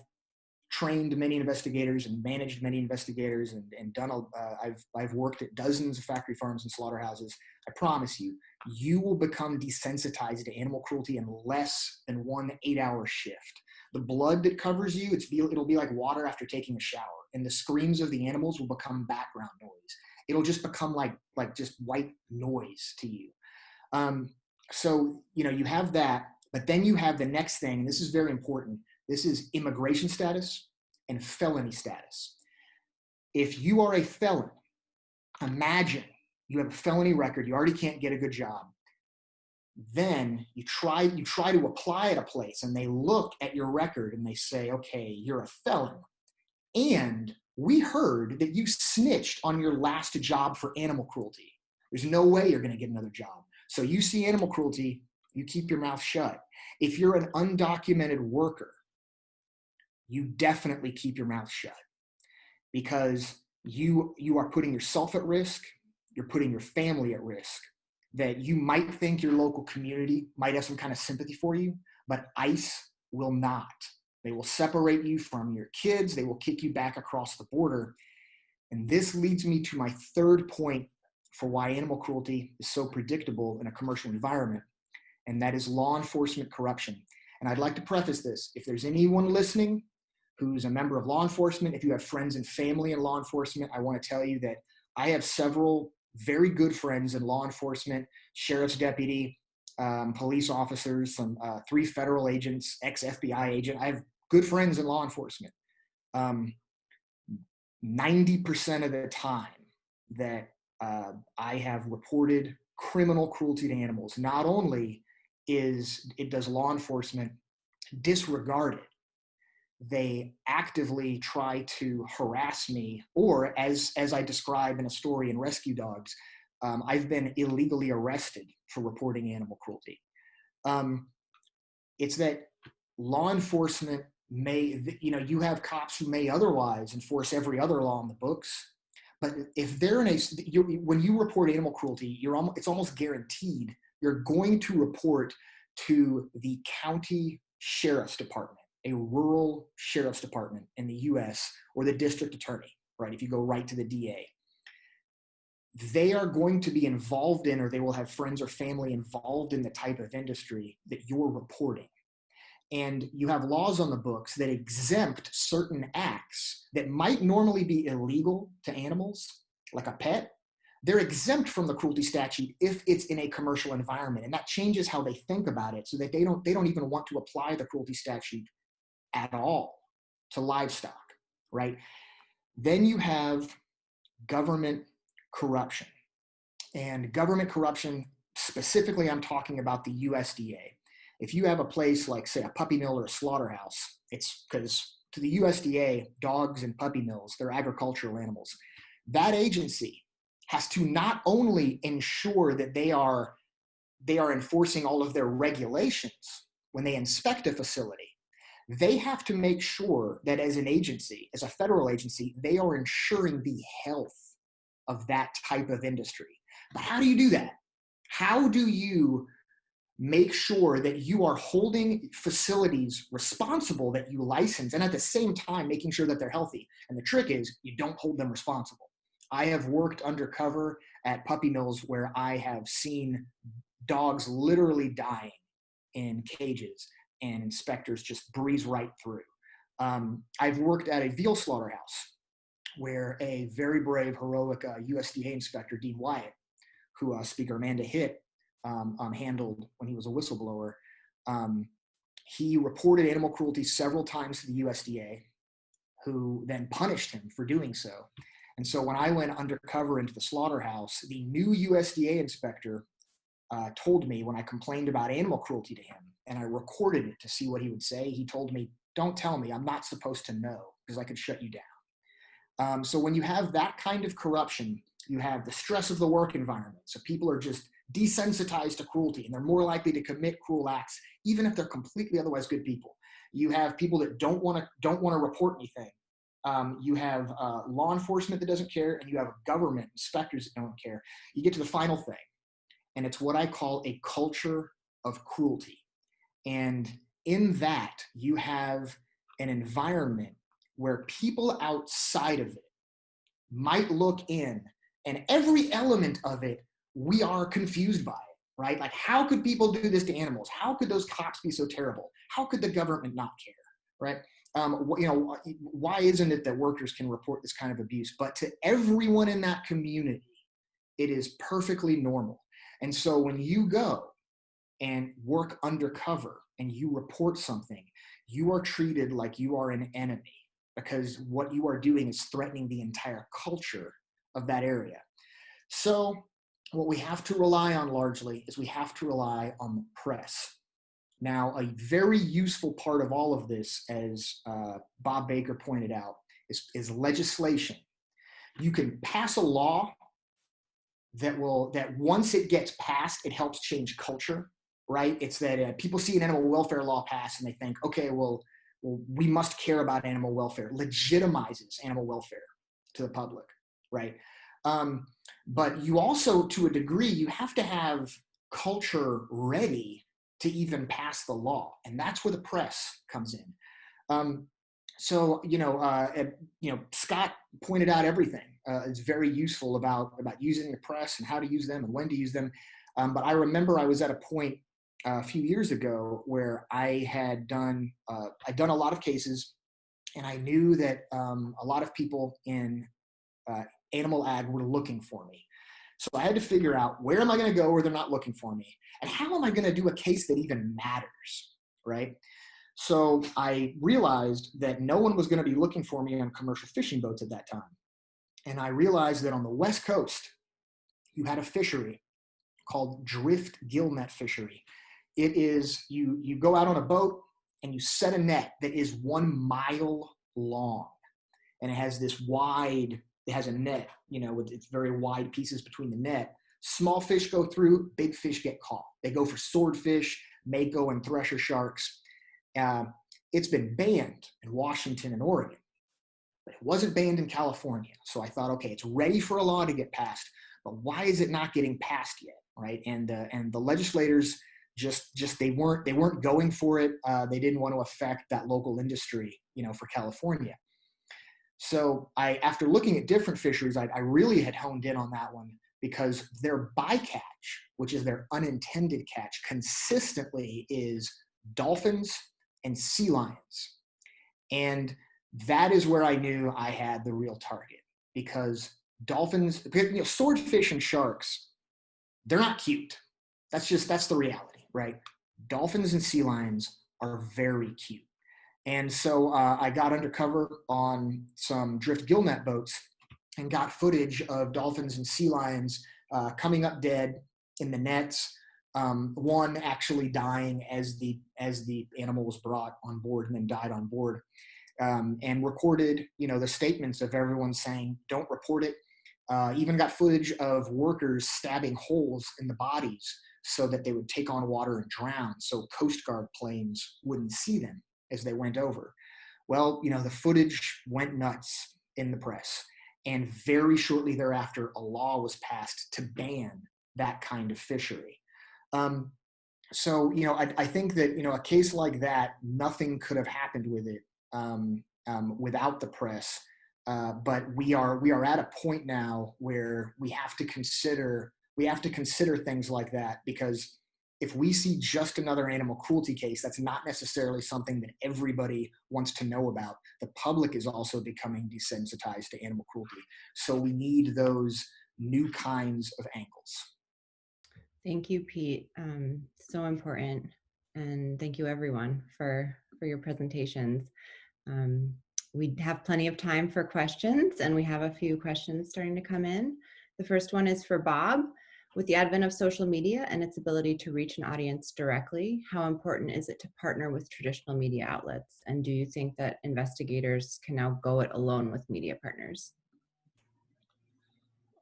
trained many investigators and managed many investigators and done I've worked at dozens of factory farms and slaughterhouses. I promise you, you will become desensitized to animal cruelty in less than 1 8-hour shift. The blood that covers you, it'll be like water after taking a shower, and the screams of the animals will become background noise. It'll just become like just white noise to you. So, you know, you have that, but then you have the next thing, and this is very important. This is immigration status and felony status. If you are a felon, imagine you have a felony record, you already can't get a good job. then you try to apply at a place, and they look at your record and they say, okay, you're a felon. And we heard that you snitched on your last job for animal cruelty. There's no way you're going to get another job. So you see animal cruelty, you keep your mouth shut. If you're an undocumented worker, you definitely keep your mouth shut, because you are putting yourself at risk, you're putting your family at risk, that you might think your local community might have some kind of sympathy for you, but ICE will not. They will separate you from your kids, they will kick you back across the border. And this leads me to my third point for why animal cruelty is so predictable in a commercial environment, and that is law enforcement corruption. And I'd like to preface this: if there's anyone listening who's a member of law enforcement, if you have friends and family in law enforcement, I want to tell you that I have several very good friends in law enforcement, sheriff's deputy, police officers, some 3 federal agents, ex-FBI agent. I have good friends in law enforcement. 90% of the time that I have reported criminal cruelty to animals, not only does law enforcement disregard it, they actively try to harass me, or as I describe in a story in Rescue Dogs, I've been illegally arrested for reporting animal cruelty. It's that law enforcement you have cops who may otherwise enforce every other law in the books, but if they're when you report animal cruelty, it's almost guaranteed you're going to report to the county sheriff's department, a rural sheriff's department in the US, or the district attorney, right? If you go right to the DA, they are going to be involved in, or they will have friends or family involved in the type of industry that you're reporting. And you have laws on the books that exempt certain acts that might normally be illegal to animals, like a pet. They're exempt from the cruelty statute if it's in a commercial environment. And that changes how they think about it, so that they don't even want to apply the cruelty statute at all to livestock, right? Then you have government corruption. And government corruption, specifically, I'm talking about the USDA. If you have a place like, say, a puppy mill or a slaughterhouse, it's because to the USDA, dogs and puppy mills, they're agricultural animals. That agency has to not only ensure that they are enforcing all of their regulations when they inspect a facility, they have to make sure that as an agency, as a federal agency, they are ensuring the health of that type of industry. But how do you do that? How do you make sure that you are holding facilities responsible that you license, and at the same time making sure that they're healthy? And the trick is, you don't hold them responsible. I have worked undercover at puppy mills where I have seen dogs literally dying in cages, and inspectors just breeze right through. I've worked at a veal slaughterhouse where a very brave, heroic USDA inspector, Dean Wyatt, who Speaker Amanda Hitt handled when he was a whistleblower, he reported animal cruelty several times to the USDA, who then punished him for doing so. And so when I went undercover into the slaughterhouse, the new USDA inspector told me, when I complained about animal cruelty to him, and I recorded it to see what he would say, he told me, "Don't tell me, I'm not supposed to know, because I could shut you down." So when you have that kind of corruption, you have the stress of the work environment. So people are just desensitized to cruelty, and they're more likely to commit cruel acts, even if they're completely otherwise good people. You have people that don't want to report anything. You have law enforcement that doesn't care, and you have government inspectors that don't care. You get to the final thing, and it's what I call a culture of cruelty. And in that, you have an environment where people outside of it might look in, and every element of it, we are confused by it, right? Like, how could people do this to animals? How could those cops be so terrible? How could the government not care, right? Why isn't it that workers can report this kind of abuse? But to everyone in that community, it is perfectly normal. And so when you go and work undercover and you report something, you are treated like you are an enemy, because what you are doing is threatening the entire culture of that area. So what we have to rely on largely is we have to rely on the press. Now, a very useful part of all of this, as Bob Baker pointed out, is legislation. You can pass a law that once it gets passed, it helps change culture, right? It's that people see an animal welfare law pass and they think, okay, well, we must care about animal welfare. Legitimizes animal welfare to the public, right? But you also, to a degree, you have to have culture ready to even pass the law, and that's where the press comes in. So Scott pointed out everything. It's very useful about using the press and how to use them and when to use them. But I remember I was at a point a few years ago where I had done I'd done a lot of cases, and I knew that a lot of people in animal ag were looking for me. So I had to figure out, where am I going to go where they're not looking for me? And how am I going to do a case that even matters, right? So I realized that no one was going to be looking for me on commercial fishing boats at that time. And I realized that on the West Coast, you had a fishery called drift gillnet fishery. It is, you go out on a boat and you set a net that is 1 mile long. And it has this wide, it has a net, with its very wide pieces between the net. Small fish go through, big fish get caught. They go for swordfish, mako, and thresher sharks. It's been banned in Washington and Oregon, but it wasn't banned in California. So I thought, okay, it's ready for a law to get passed, but why is it not getting passed yet, right? And the legislators they weren't going for it. They didn't want to affect that local industry, for California. So after looking at different fisheries, I really had honed in on that one, because their bycatch, which is their unintended catch, consistently is dolphins and sea lions. And that is where I knew I had the real target, because dolphins, swordfish and sharks, they're not cute. That's the reality, right? Dolphins and sea lions are very cute. And so I got undercover on some drift gillnet boats and got footage of dolphins and sea lions coming up dead in the nets. One actually dying as the animal was brought on board and then died on board, and recorded, the statements of everyone saying, don't report it. Even got footage of workers stabbing holes in the bodies so that they would take on water and drown, so Coast Guard planes wouldn't see them as they went over. Well, the footage went nuts in the press, and very shortly thereafter, a law was passed to ban that kind of fishery. So, I think that, a case like that, nothing could have happened with it without the press. But we are at a point now where we have to consider things like that, because if we see just another animal cruelty case, that's not necessarily something that everybody wants to know about. The public is also becoming desensitized to animal cruelty. So we need those new kinds of angles. Thank you, Pete. So important. And thank you, everyone, for your presentations. We have plenty of time for questions, and we have a few questions starting to come in. The first one is for Bob. With the advent of social media and its ability to reach an audience directly, how important is it to partner with traditional media outlets? And do you think that investigators can now go it alone with media partners?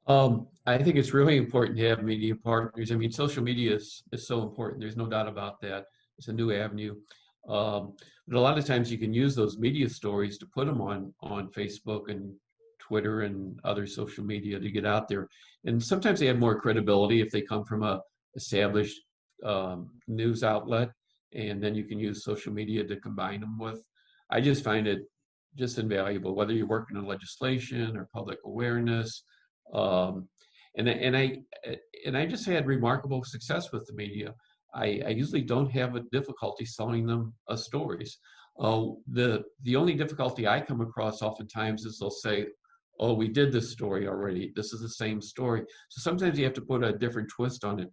I think it's really important to have media partners. I mean, social media is so important. There's no doubt about that. It's a new avenue. But a lot of times you can use those media stories to put them on Facebook and Twitter and other social media to get out there. And sometimes they have more credibility if they come from a established news outlet, and then you can use social media to combine them with. I just find it just invaluable, whether you're working on legislation or public awareness. And I just had remarkable success with the media. I usually don't have a difficulty selling them stories. The only difficulty I come across oftentimes is they'll say, oh, we did this story already. This is the same story. So sometimes you have to put a different twist on it.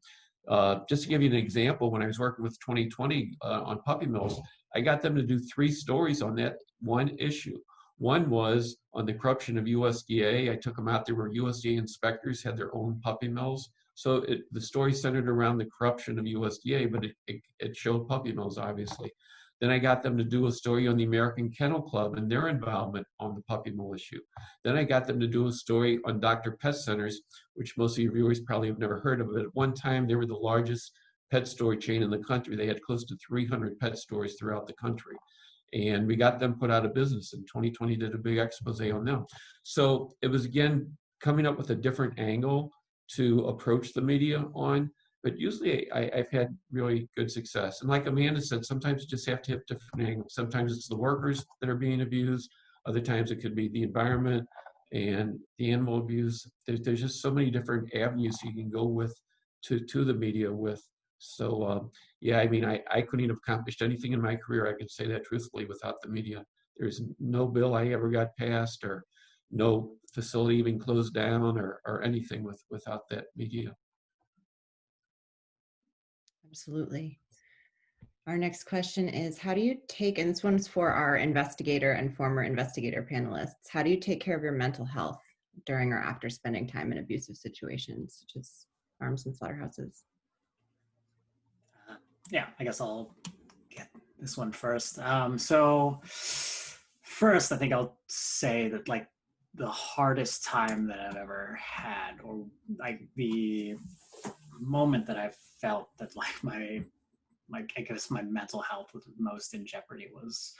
Just to give you an example, when I was working with 2020 on puppy mills, I got them to do 3 stories on that one issue. One was on the corruption of USDA. I took them out there where USDA inspectors had their own puppy mills. So the story centered around the corruption of USDA, but it showed puppy mills, obviously. Then I got them to do a story on the American Kennel Club and their involvement on the puppy mill issue. Then I got them to do a story on Dr. Pet Centers, which most of your viewers probably have never heard of. But at one time, they were the largest pet store chain in the country. They had close to 300 pet stores throughout the country. And we got them put out of business. In 2020, did a big expose on them. So it was, again, coming up with a different angle to approach the media on. But usually I've had really good success. And like Amanda said, sometimes you just have to have different angles. Sometimes it's the workers that are being abused. Other times it could be the environment and the animal abuse. There's just so many different avenues you can go with to the media with. So yeah, I mean, I couldn't have accomplished anything in my career, I can say that truthfully, without the media. There's no bill I ever got passed, or no facility even closed down, or anything without that media. Absolutely. Our next question is, how do you take, and this one's for our investigator and former investigator panelists, how do you take care of your mental health during or after spending time in abusive situations, such as farms and slaughterhouses? Yeah, I guess I'll get this one first. So first, I think I'll say that like the hardest time that I've ever had, or like the moment that I felt that like I guess my mental health was most in jeopardy was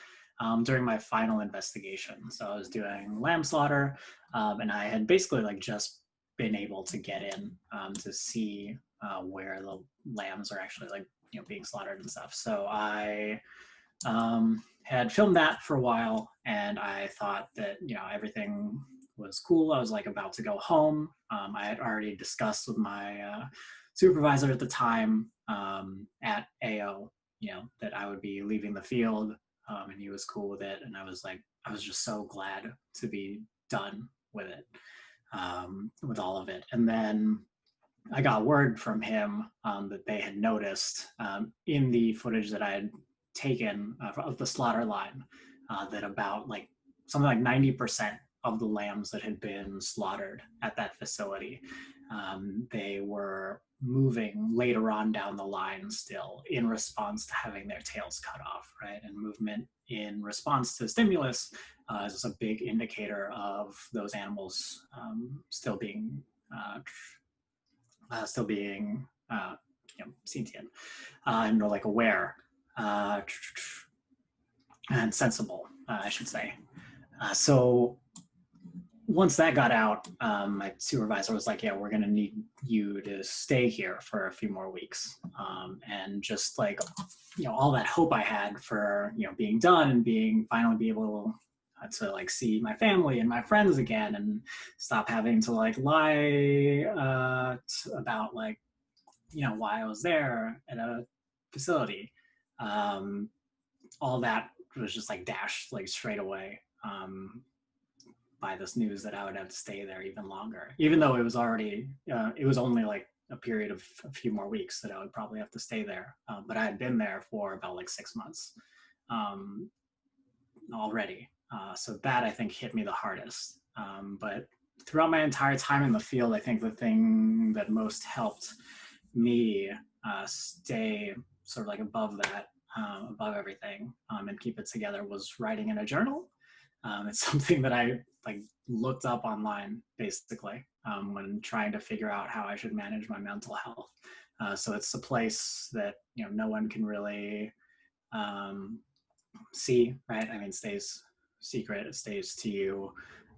during my final investigation. So I was doing lamb slaughter, and I had basically like just been able to get in to see where the lambs are actually like, you know, being slaughtered and stuff. So I had filmed that for a while, and I thought that, you know, everything was cool. I was like about to go home. I had already discussed with my supervisor at the time at AO, you know, that I would be leaving the field, and he was cool with it. And I was just so glad to be done with it, with all of it. And then I got word from him that they had noticed in the footage that I had taken of the slaughter line that about like something like 90% of the lambs that had been slaughtered at that facility, they were moving later on down the line still in response to having their tails cut off, right? And movement in response to stimulus is a big indicator of those animals still being you know, sentient and like aware and sensible, I should say. So once that got out, my supervisor was like, yeah, we're going to need you to stay here for a few more weeks. And just like, you know, all that hope I had for, you know, being done and finally be able to like see my family and my friends again and stop having to like lie about like, you know, why I was there at a facility. All that was just like dashed like straight away by this news that I would have to stay there even longer, even though it was already, it was only like a period of a few more weeks that I would probably have to stay there. But I had been there for about like 6 months already. So that I think hit me the hardest. But throughout my entire time in the field, I think the thing that most helped me stay sort of like above that, above everything, and keep it together was writing in a journal. It's something that I like looked up online basically when trying to figure out how I should manage my mental health. So it's a place that, you know, no one can really see, right? I mean, it stays secret, it stays to you,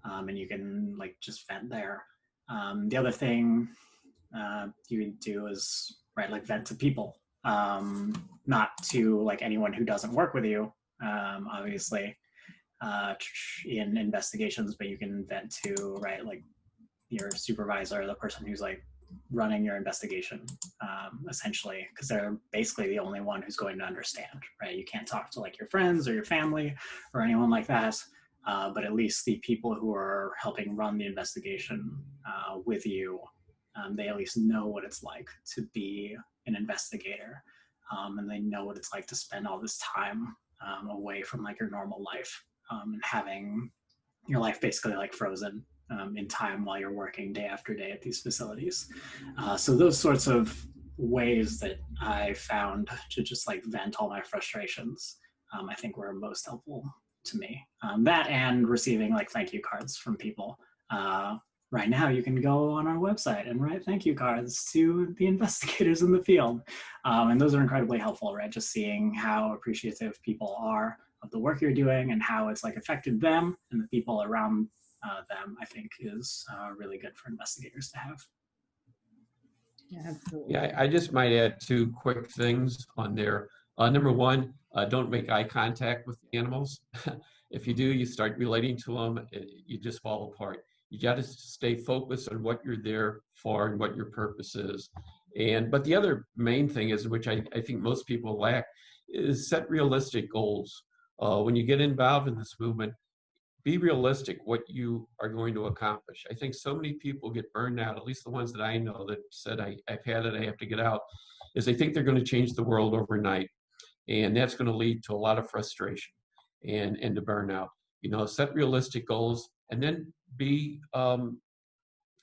and you can like just vent there. The other thing you can do is, right, like vent to people, not to like anyone who doesn't work with you, obviously, in investigations, but you can vent to, right, like your supervisor, the person who's like running your investigation, essentially, because they're basically the only one who's going to understand, right? You can't talk to like your friends or your family or anyone like that, but at least the people who are helping run the investigation with you, they at least know what it's like to be an investigator, and they know what it's like to spend all this time away from like your normal life, and having your life basically like frozen in time while you're working day after day at these facilities. So those sorts of ways that I found to just like vent all my frustrations, I think were most helpful to me. That and receiving like thank you cards from people. Right now, you can go on our website and write thank you cards to the investigators in the field. And those are incredibly helpful, right? Just seeing how appreciative people are of the work you're doing and how it's like affected them and the people around them, I think is really good for investigators to have. Yeah, absolutely. Yeah, I just might add two quick things on there. Number one, don't make eye contact with the animals. If you do, you start relating to them, you just fall apart. You got to stay focused on what you're there for and what your purpose is. But the other main thing is, which I think most people lack, is set realistic goals. When you get involved in this movement, be realistic what you are going to accomplish. I think so many people get burned out, at least the ones that I know that said, I've had it, I have to get out, is they think they're going to change the world overnight. And that's going to lead to a lot of frustration and to burnout. Set realistic goals and then be,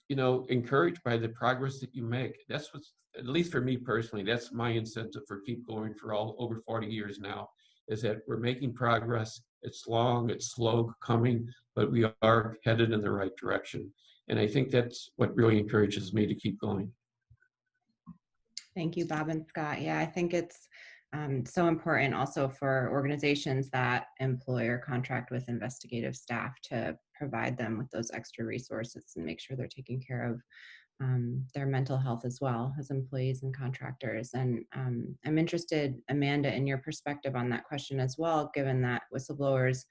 encouraged by the progress that you make. That's what's, at least for me personally, that's my incentive for keep going for over 40 years now, is that we're making progress. It's long, it's slow coming, but we are headed in the right direction. And I think that's what really encourages me to keep going. Thank you, Bob and Scott. Yeah, I think it's so important also for organizations that employ or contract with investigative staff to provide them with those extra resources and make sure they're taking care of their mental health as well as employees and contractors. And I'm interested, Amanda, in your perspective on that question as well, given that whistleblowers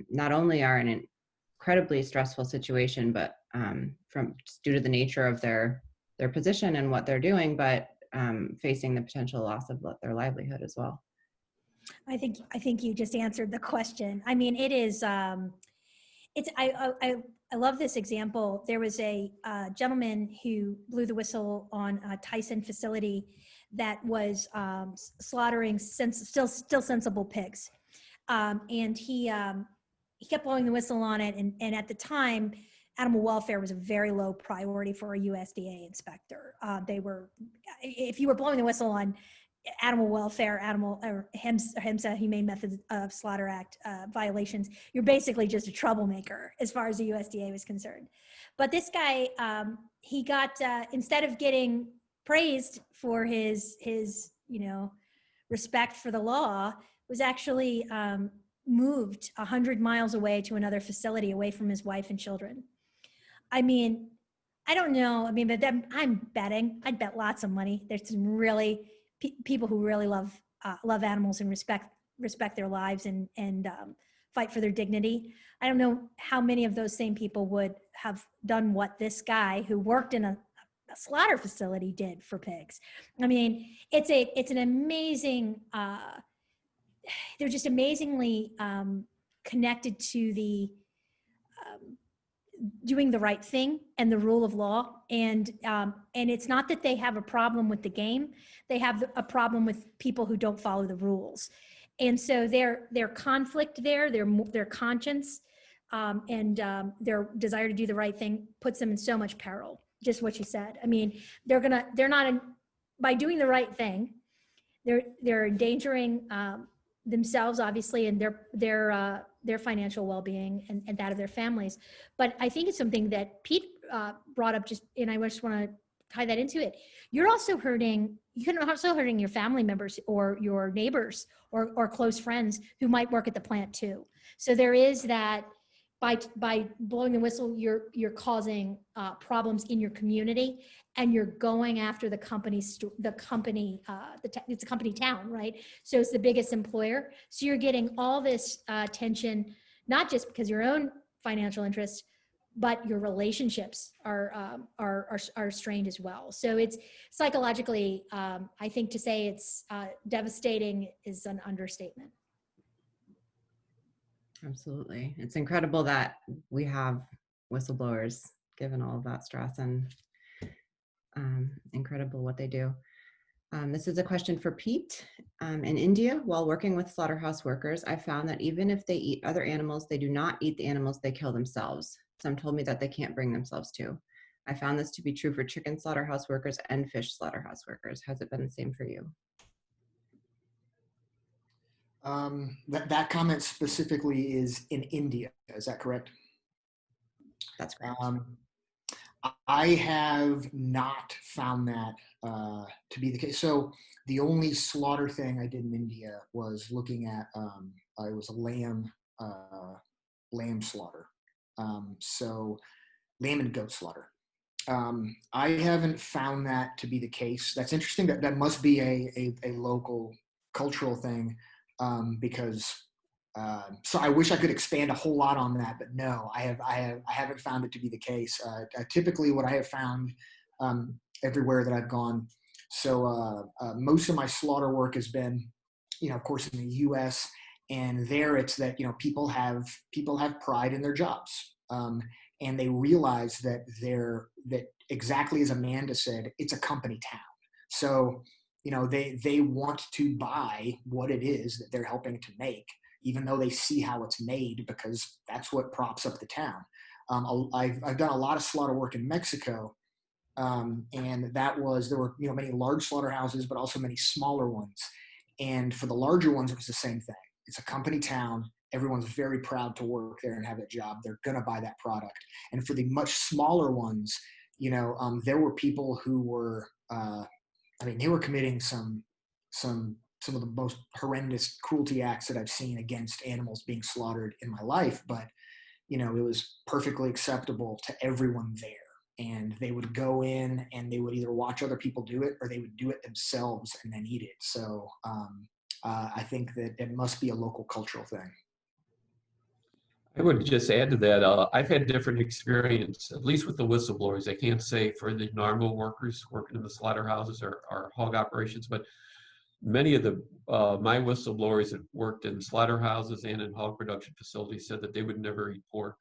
not only are in an incredibly stressful situation, but due to the nature of their position and what they're doing, but facing the potential loss of their livelihood as well. I think you just answered the question. I mean, it is. I love this example. There was a gentleman who blew the whistle on a Tyson facility that was slaughtering still sensible pigs, and he kept blowing the whistle on it. And at the time, animal welfare was a very low priority for a USDA inspector. If you were blowing the whistle on animal welfare, HMSA, Humane Methods of Slaughter Act violations, you're basically just a troublemaker as far as the USDA was concerned. But this guy, he got, instead of getting praised for his respect for the law, was actually moved 100 miles away to another facility away from his wife and children. I mean, I don't know. I mean, but then I'm betting. I'd bet lots of money. There's some really people who really love animals and respect their lives and fight for their dignity. I don't know how many of those same people would have done what this guy who worked in a slaughter facility did for pigs. I mean, it's an amazing. They're just amazingly connected to the doing the right thing and the rule of law. And it's not that they have a problem with the game. They have a problem with people who don't follow the rules. And so their conflict there, their conscience and their desire to do the right thing puts them in so much peril. Just what you said. I mean, by doing the right thing, they're endangering themselves, obviously, and their financial well-being and that of their families. But I think it's something that Pete brought up, and I just want to tie that into it. You're also hurting your family members or your neighbors or close friends who might work at the plant too. So there is that by blowing the whistle, you're causing problems in your community, and you're going after the company. It's a company town, right? So it's the biggest employer. So you're getting all this attention, not just because your own financial interests, but your relationships are strained as well. So it's psychologically, I think to say it's devastating is an understatement. Absolutely. It's incredible that we have whistleblowers given all of that stress, and incredible what they do. This is a question for Pete. In India, while working with slaughterhouse workers, I found that even if they eat other animals, they do not eat the animals they kill themselves. Some told me that they can't bring themselves to. I found this to be true for chicken slaughterhouse workers and fish slaughterhouse workers. Has it been the same for you? That comment specifically is in India. Is that correct? That's correct. I have not found that to be the case. So the only slaughter thing I did in India was looking at it was a lamb slaughter. So lamb and goat slaughter. I haven't found that to be the case. That's interesting. That must be a local cultural thing, because so I wish I could expand a whole lot on that, but no, I haven't found it to be the case. Typically, what I have found everywhere that I've gone. So most of my slaughter work has been, of course, in the U.S. And there, it's that people have pride in their jobs. And they realize that that exactly as Amanda said, it's a company town. So, they want to buy what it is that they're helping to make, even though they see how it's made, because that's what props up the town. I've done a lot of slaughter work in Mexico, and there were many large slaughterhouses, but also many smaller ones. And for the larger ones, it was the same thing. It's a company town. Everyone's very proud to work there and have that job. They're going to buy that product. And for the much smaller ones, there were people who were, they were committing some of the most horrendous cruelty acts that I've seen against animals being slaughtered in my life. But, it was perfectly acceptable to everyone there. And they would go in and they would either watch other people do it or they would do it themselves and then eat it. So I think that it must be a local cultural thing. I would just add to that, I've had different experience, at least with the whistleblowers. I can't say for the normal workers working in the slaughterhouses or hog operations, but many of my whistleblowers that worked in slaughterhouses and in hog production facilities said that they would never eat pork,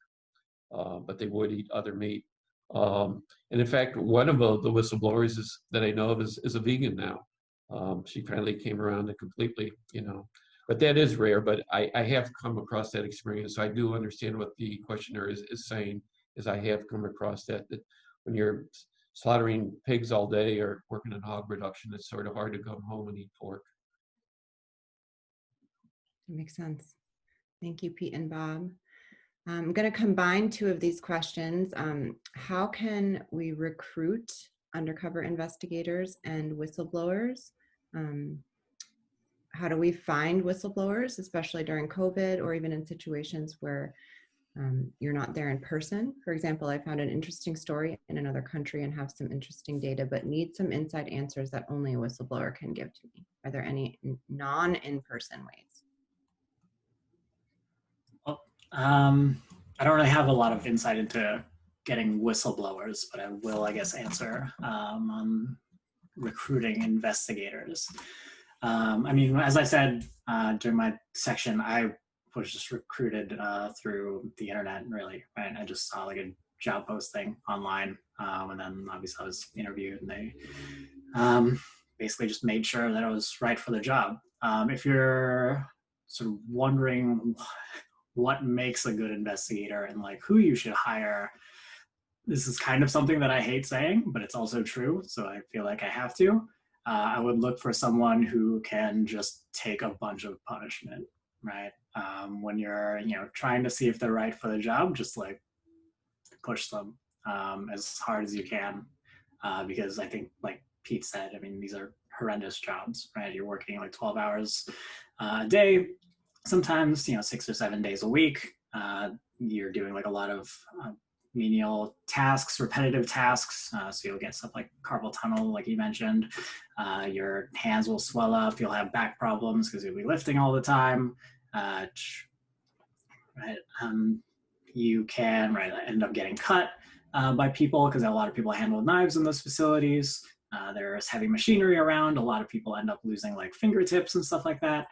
but they would eat other meat. And in fact, one of the whistleblowers that I know of is a vegan now. She finally came around to completely, but that is rare. But I have come across that experience. So I do understand what the questioner is saying, is I have come across that when you're slaughtering pigs all day or working in hog production, it's sort of hard to come home and eat pork. That makes sense. Thank you, Pete and Bob. I'm going to combine two of these questions. How can we recruit undercover investigators and whistleblowers? How do we find whistleblowers, especially during COVID or even in situations where you're not there in person? For example, I found an interesting story in another country and have some interesting data, but need some inside answers that only a whistleblower can give to me. Are there any non-in-person ways? Well, I don't really have a lot of insight into getting whistleblowers, but I will, I guess, answer on recruiting investigators. As I said during my section, I was just recruited through the internet, really, right? I just saw like a job posting online, and then obviously I was interviewed, and they basically just made sure that I was right for the job. If you're sort of wondering what makes a good investigator and like who you should hire, this is kind of something that I hate saying, but it's also true, so I feel like I have to. I would look for someone who can just take a bunch of punishment, right? When you're, trying to see if they're right for the job, just like push them as hard as you can, because I think, like Pete said, these are horrendous jobs, right? You're working like 12 hours a day, sometimes 6 or 7 days a week. You're doing like a lot of menial tasks, repetitive tasks. So you'll get stuff like carpal tunnel, like you mentioned. Your hands will swell up. You'll have back problems because you'll be lifting all the time. Right? You can end up getting cut by people because a lot of people handle knives in those facilities. There's heavy machinery around. A lot of people end up losing like fingertips and stuff like that.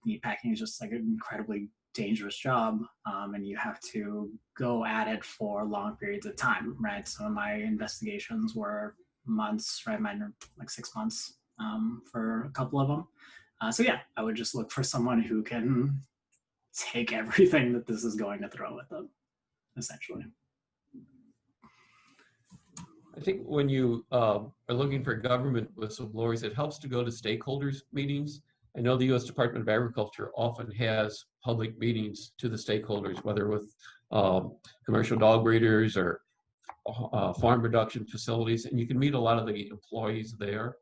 Meat packing is just like an incredibly dangerous job, and you have to go at it for long periods of time, right? Some of my investigations were months, right? Mine are like 6 months for a couple of them. So yeah, I would just look for someone who can take everything that this is going to throw at them. essentially. I think when you are looking for government whistleblowers, it helps to go to stakeholders meetings. I know the U.S. Department of Agriculture often has public meetings to the stakeholders, whether with commercial dog breeders or farm production facilities, and you can meet a lot of the employees there.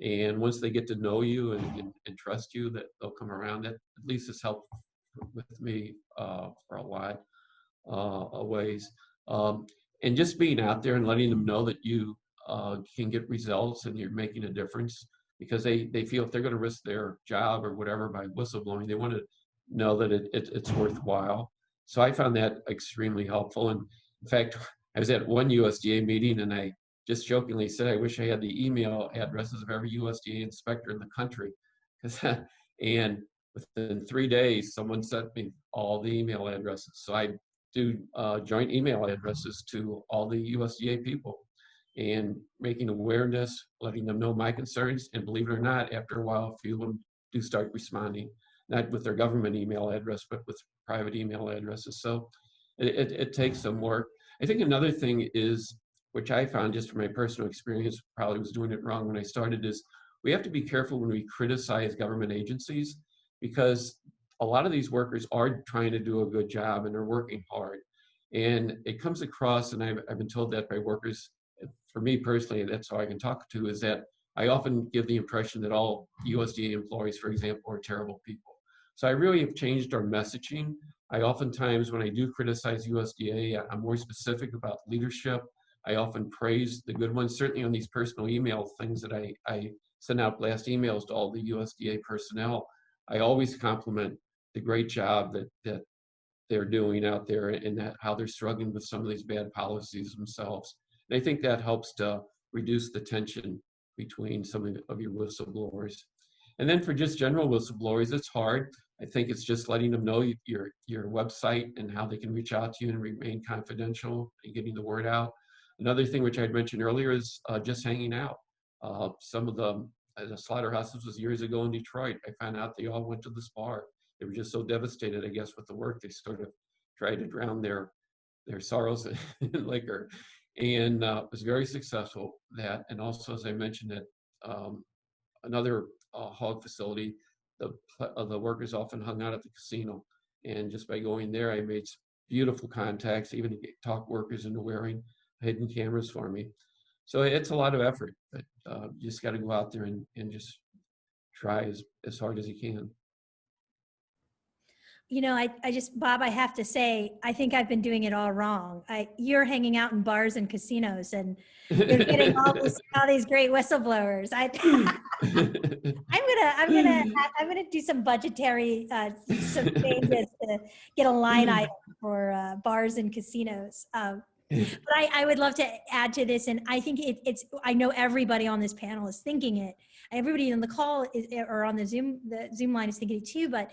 And once they get to know you and trust you, that they'll come around. That at least has helped with me for a lot of ways. And just being out there and letting them know that you can get results and you're making a difference, because they feel if they're going to risk their job or whatever by whistleblowing, they want to know that it's worthwhile. So I found that extremely helpful. And in fact, I was at one USDA meeting and I just jokingly said, I wish I had the email addresses of every USDA inspector in the country. And within 3 days, someone sent me all the email addresses. So I do joint email addresses to all the USDA people and making awareness, letting them know my concerns. And believe it or not, after a while, a few of them do start responding, not with their government email address, but with private email addresses. So it takes some work. I think another thing is, which I found just from my personal experience, probably was doing it wrong when I started, is we have to be careful when we criticize government agencies, because a lot of these workers are trying to do a good job and they're working hard. And it comes across, and I've been told that by workers, for me personally, that's how I can talk to, is that I often give the impression that all USDA employees, for example, are terrible people. So I really have changed our messaging. I oftentimes, when I do criticize USDA, I'm more specific about leadership. I often praise the good ones, certainly on these personal email things that I send out blast emails to all the USDA personnel. I always compliment the great job that they're doing out there and that how they're struggling with some of these bad policies themselves. And I think that helps to reduce the tension between some of your whistleblowers. And then for just general whistleblowers, it's hard. I think it's just letting them know your website and how they can reach out to you and remain confidential and getting the word out. Another thing which I'd mentioned earlier is just hanging out. Some of the slaughterhouses was years ago in Detroit. I found out they all went to this bar. They were just so devastated, I guess, with the work. They sort of tried to drown their sorrows in liquor, and it was very successful. That, and also, as I mentioned, at another hog facility, the workers often hung out at the casino, and just by going there, I made beautiful contacts, even to talk workers into wearing hidden cameras for me. So it's a lot of effort, but you just got to go out there and just try as hard as you can. You know, I just, Bob, I have to say, I think I've been doing it all wrong. You're hanging out in bars and casinos, and you're getting all these great whistleblowers. I'm gonna do some budgetary some changes to get a line item for bars and casinos. But I would love to add to this, and I think I know everybody on this panel is thinking it. Everybody on the call or on the Zoom line is thinking it too, but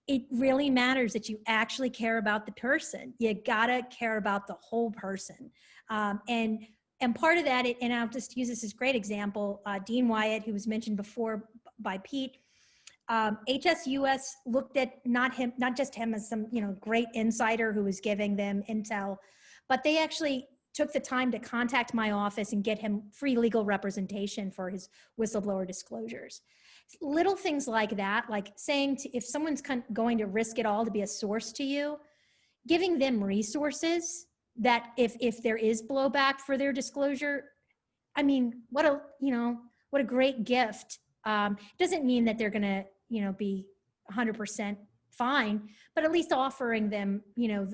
it really matters that you actually care about the person. You gotta care about the whole person. And part of that, and I'll just use this as a great example, Dean Wyatt, who was mentioned before by Pete, HSUS looked at not just him as some great insider who was giving them intel, but they actually took the time to contact my office and get him free legal representation for his whistleblower disclosures. Little things like that, like saying if someone's going to risk it all to be a source to you, giving them resources that if there is blowback for their disclosure, I mean, what a great gift. Doesn't mean that they're gonna be 100% fine, but at least offering them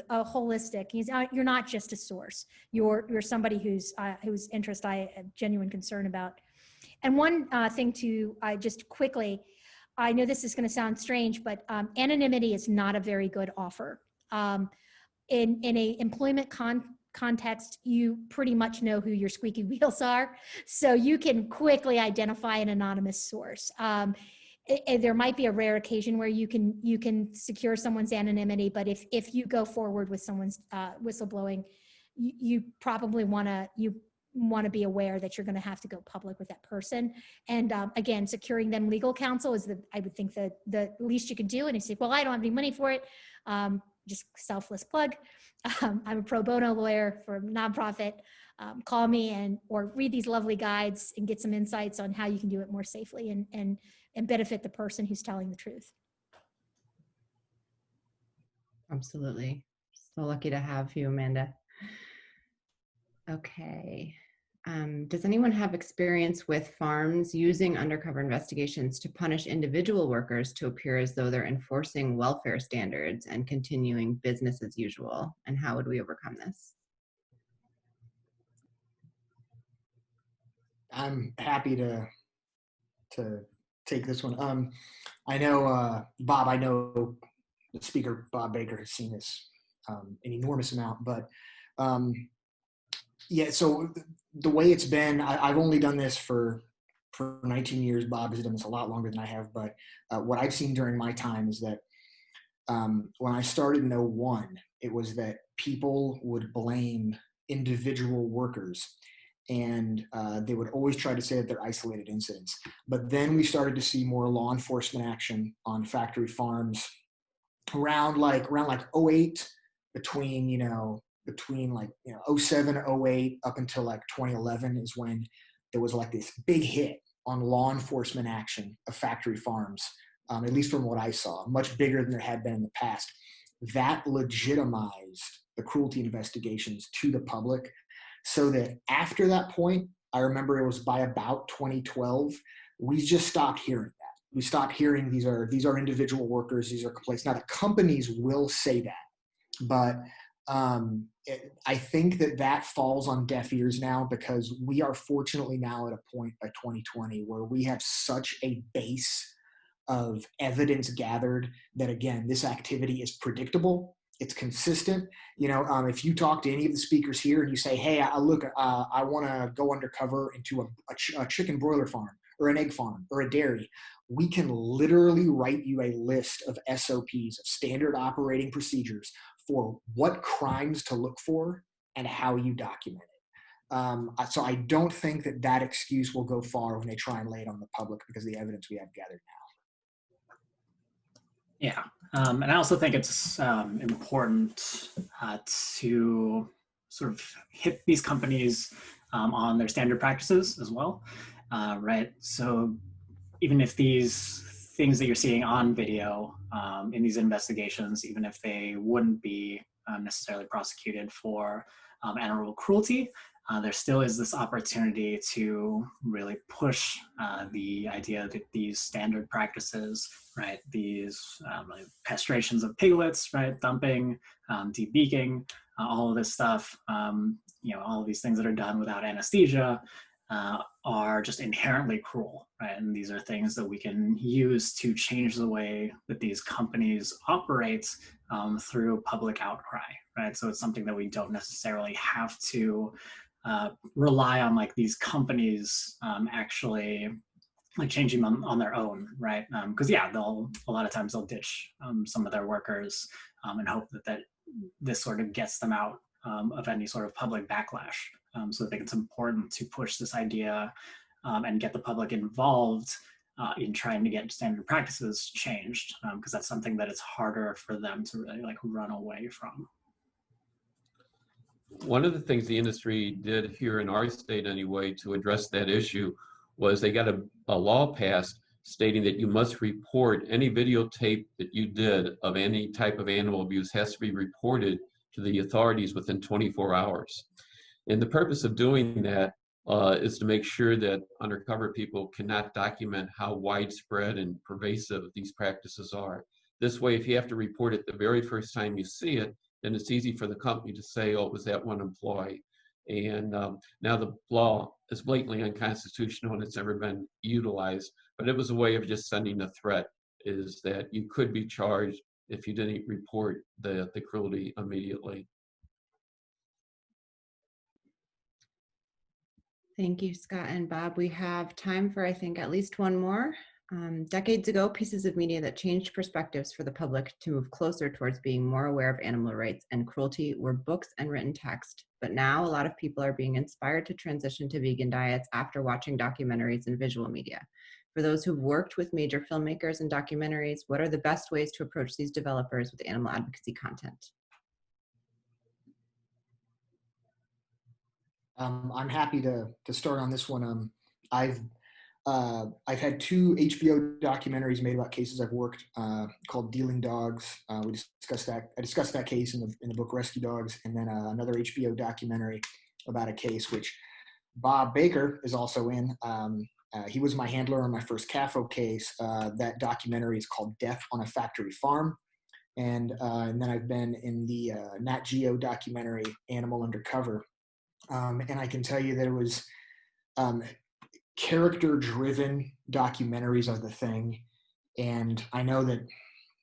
a holistic. You're not just a source. You're somebody whose interest I have genuine concern about. And one thing just quickly, I know this is going to sound strange, but anonymity is not a very good offer. In a employment context, you pretty much know who your squeaky wheels are, so you can quickly identify an anonymous source. There might be a rare occasion where you can secure someone's anonymity, but if you go forward with someone's whistleblowing, you probably want to be aware that you're going to have to go public with that person. And again, securing them legal counsel is I would think the least you can do. And you say, well, I don't have any money for it. just selfless plug. I'm a pro bono lawyer for a nonprofit. Call me or read these lovely guides and get some insights on how you can do it more safely and benefit the person who's telling the truth. Absolutely. So lucky to have you, Amanda. Okay. Does anyone have experience with farms using undercover investigations to punish individual workers to appear as though they're enforcing welfare standards and continuing business as usual? And how would we overcome this? I'm happy to take this one. I know, Bob, I know the speaker, Bob Baker, has seen this an enormous amount, but yeah, so the way it's been, I've only done this for 19 years. Bob has done this a lot longer than I have, but what I've seen during my time is that when I started in 01, it was that people would blame individual workers, and they would always try to say that they're isolated incidents. But then we started to see more law enforcement action on factory farms around like 08, between 07, 08 up until like 2011 is when there was like this big hit on law enforcement action of factory farms, at least from what I saw, much bigger than there had been in the past. That legitimized the cruelty investigations to the public, so that after that point, I remember it was by about 2012, we just stopped hearing that. We stopped hearing these are individual workers, these are complaints. Now the companies will say that, but I think that falls on deaf ears now, because we are fortunately now at a point by 2020 where we have such a base of evidence gathered that, again, this activity is predictable. It's consistent. If you talk to any of the speakers here and you say, hey, I want to go undercover into a chicken broiler farm or an egg farm or a dairy, we can literally write you a list of SOPs, of standard operating procedures, for what crimes to look for and how you document it. So I don't think that excuse will go far when they try and lay it on the public, because of the evidence we have gathered now. Yeah, and I also think it's important to sort of hit these companies on their standard practices as well, right? So even if these things that you're seeing on video in these investigations, even if they wouldn't be necessarily prosecuted for animal cruelty, there still is this opportunity to really push the idea that these standard practices, right, these like castrations of piglets, right, dumping, debeaking, all of this stuff, all of these things that are done without anesthesia, are just inherently cruel, right? And these are things that we can use to change the way that these companies operate through public outcry, right? So it's something that we don't necessarily have to rely on like these companies actually like changing them on their own, right? Because a lot of times they'll ditch some of their workers and hope that this sort of gets them out of any sort of public backlash. So I think it's important to push this idea and get the public involved in trying to get standard practices changed, because that's something that it's harder for them to really like run away from. One of the things the industry did here in our state anyway to address that issue was they got a law passed stating that you must report any videotape that you did of any type of animal abuse has to be reported to the authorities within 24 hours. And the purpose of doing that is to make sure that undercover people cannot document how widespread and pervasive these practices are. This way, if you have to report it the very first time you see it, then it's easy for the company to say, oh, it was that one employee. And now the law is blatantly unconstitutional and it's never been utilized, but it was a way of just sending a threat, is that you could be charged if you didn't report the cruelty immediately. Thank you, Scott and Bob. We have time for, I think, at least one more. Decades ago, pieces of media that changed perspectives for the public to move closer towards being more aware of animal rights and cruelty were books and written text. But now a lot of people are being inspired to transition to vegan diets after watching documentaries and visual media. For those who've worked with major filmmakers and documentaries, what are the best ways to approach these developers with animal advocacy content? I'm happy to start on this one. I've had 2 HBO documentaries made about cases I've worked, called Dealing Dogs. We discussed that. I discussed that case in the book Rescue Dogs, and then another HBO documentary about a case which Bob Baker is also in. He was my handler on my first CAFO case. That documentary is called Death on a Factory Farm. And then I've been in the Nat Geo documentary Animal Undercover. And I can tell you there was character-driven documentaries are the thing. And I know that,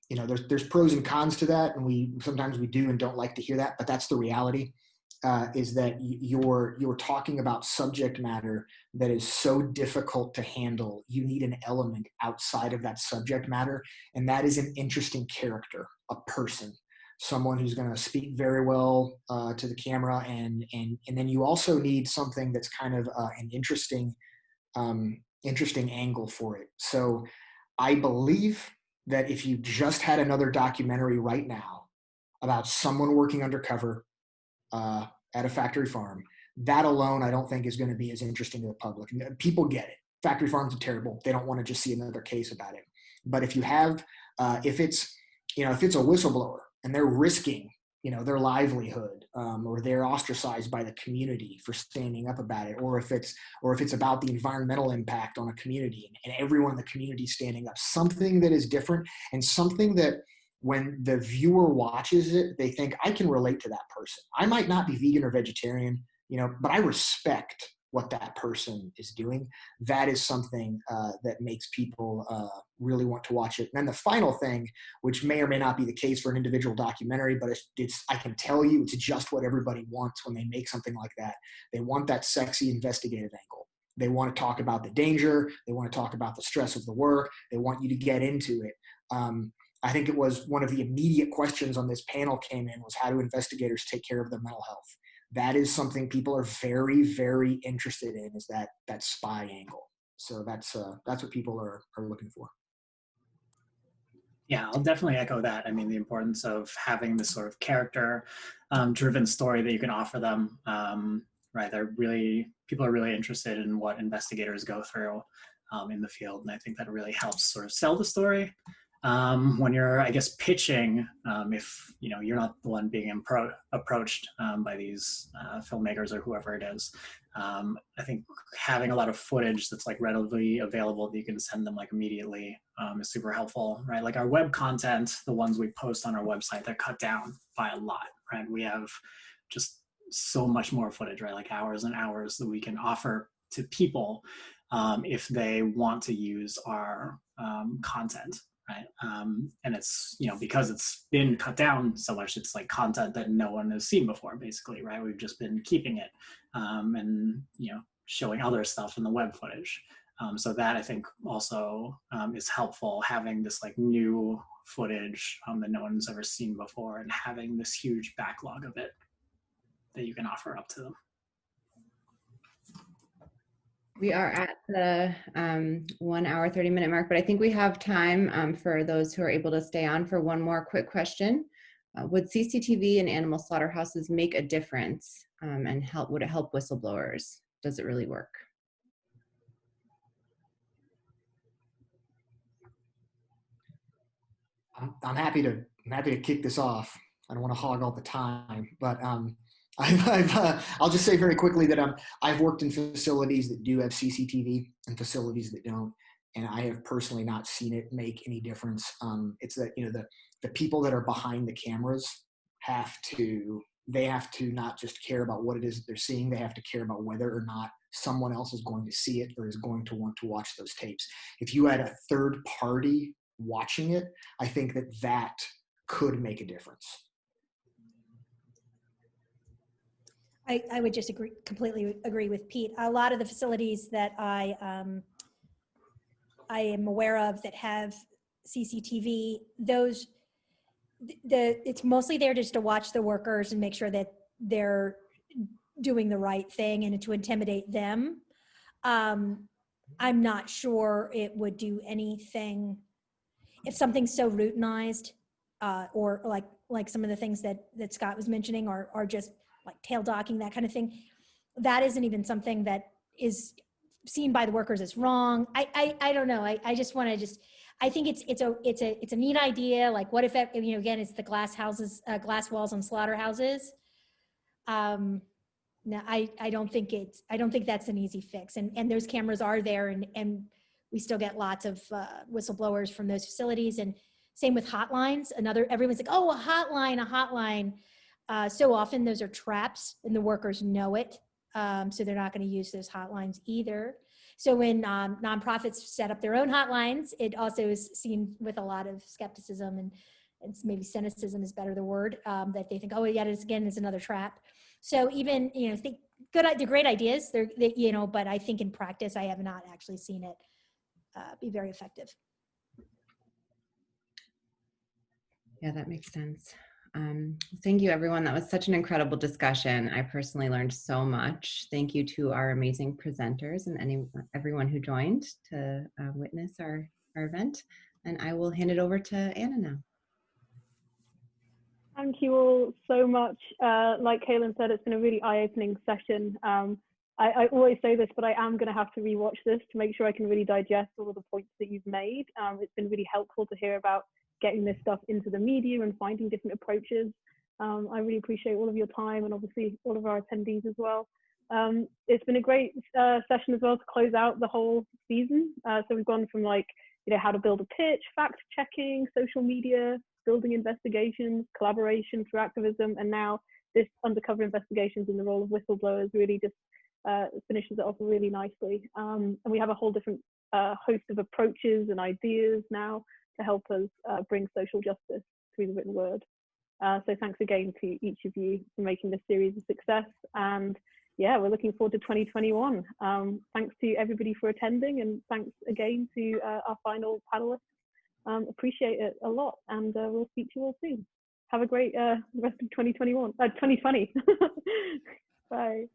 you know, there's pros and cons to that, and sometimes we do and don't like to hear that, but that's the reality. Is that you're talking about subject matter that is so difficult to handle. You need an element outside of that subject matter, and that is an interesting character, a person, someone who's going to speak very well to the camera, and then you also need something that's kind of an interesting angle for it. So I believe that if you just had another documentary right now about someone working undercover at a factory farm, that alone I don't think is going to be as interesting to the public. People get it. Factory farms are terrible. They don't want to just see another case about it. But if you have, if it's a whistleblower and they're risking, their livelihood, or they're ostracized by the community for standing up about it, or if it's about the environmental impact on a community and everyone in the community standing up, something that is different and something that when the viewer watches it, they think, I can relate to that person. I might not be vegan or vegetarian, but I respect what that person is doing. That is something that makes people really want to watch it. And then the final thing, which may or may not be the case for an individual documentary, but I can tell you it's just what everybody wants when they make something like that. They want that sexy investigative angle. They want to talk about the danger. They want to talk about the stress of the work. They want you to get into it. I think it was one of the immediate questions on this panel came in was, how do investigators take care of their mental health? That is something people are very, very interested in, is that spy angle. So that's what people are looking for. Yeah, I'll definitely echo that. I mean, the importance of having this sort of character driven story that you can offer them, right? People are really interested in what investigators go through in the field. And I think that really helps sort of sell the story. When you're, I guess, pitching, if you're not the one being approached by these filmmakers or whoever it is, I think having a lot of footage that's like readily available that you can send them like immediately is super helpful, right? Like our web content, the ones we post on our website, they're cut down by a lot, right? We have just so much more footage, right? Like hours and hours that we can offer to people if they want to use our content. Right. And it's, because it's been cut down so much, it's like content that no one has seen before, basically, right? We've just been keeping it and, showing other stuff in the web footage. So that I think also is helpful, having this like new footage that no one's ever seen before and having this huge backlog of it that you can offer up to them. We are at the 1 hour, 30-minute mark, but I think we have time for those who are able to stay on for one more quick question. Would CCTV in animal slaughterhouses make a difference and would it help whistleblowers? Does it really work? I'm happy to kick this off. I don't want to hog all the time, but I'll just say very quickly that I've worked in facilities that do have CCTV and facilities that don't, and I have personally not seen it make any difference. It's that the people that are behind the cameras have to not just care about what it is that they're seeing. They have to care about whether or not someone else is going to see it or is going to want to watch those tapes. If you had a third party watching it, I think that could make a difference. I would just completely agree with Pete. A lot of the facilities that I am aware of that have CCTV, it's mostly there just to watch the workers and make sure that they're doing the right thing and to intimidate them. I'm not sure it would do anything if something's so routinized, or like some of the things that Scott was mentioning are just like tail docking, that kind of thing. That isn't even something that is seen by the workers as wrong. I don't know. I just want to I think it's a neat idea. Like, what if, you know, again, it's the glass walls on slaughterhouses. No, I don't think that's an easy fix. And those cameras are there, and we still get lots of whistleblowers from those facilities. And same with hotlines. Everyone's like, oh, a hotline. So often those are traps, and the workers know it. So they're not going to use those hotlines either. So when nonprofits set up their own hotlines, it also is seen with a lot of skepticism, and maybe cynicism is better the word, that they think, oh, yeah, it's another trap. So even, you know, they're great ideas, you know, but I think in practice, I have not actually seen it be very effective. Yeah, that makes sense. Thank you, everyone. That was such an incredible discussion. I personally learned so much. Thank you to our amazing presenters and everyone who joined to witness our event. And I will hand it over to Anna now. Thank you all so much. Like Cailen said, it's been a really eye-opening session. I always say this, but I am going to have to rewatch this to make sure I can really digest all of the points that you've made. It's been really helpful to hear about getting this stuff into the media and finding different approaches. I really appreciate all of your time, and obviously all of our attendees as well. It's been a great session as well to close out the whole season. So we've gone from, like, you know, how to build a pitch, fact checking, social media, building investigations, collaboration through activism, and now this undercover investigations in the role of whistleblowers really just finishes it off really nicely. And we have a whole different host of approaches and ideas now to help us bring social justice through the written word. So thanks again to each of you for making this series a success. And yeah, we're looking forward to 2021. Thanks to everybody for attending, and thanks again to our final panelists. Appreciate it a lot, and we'll speak to you all soon. Have a great rest of 2020. Bye.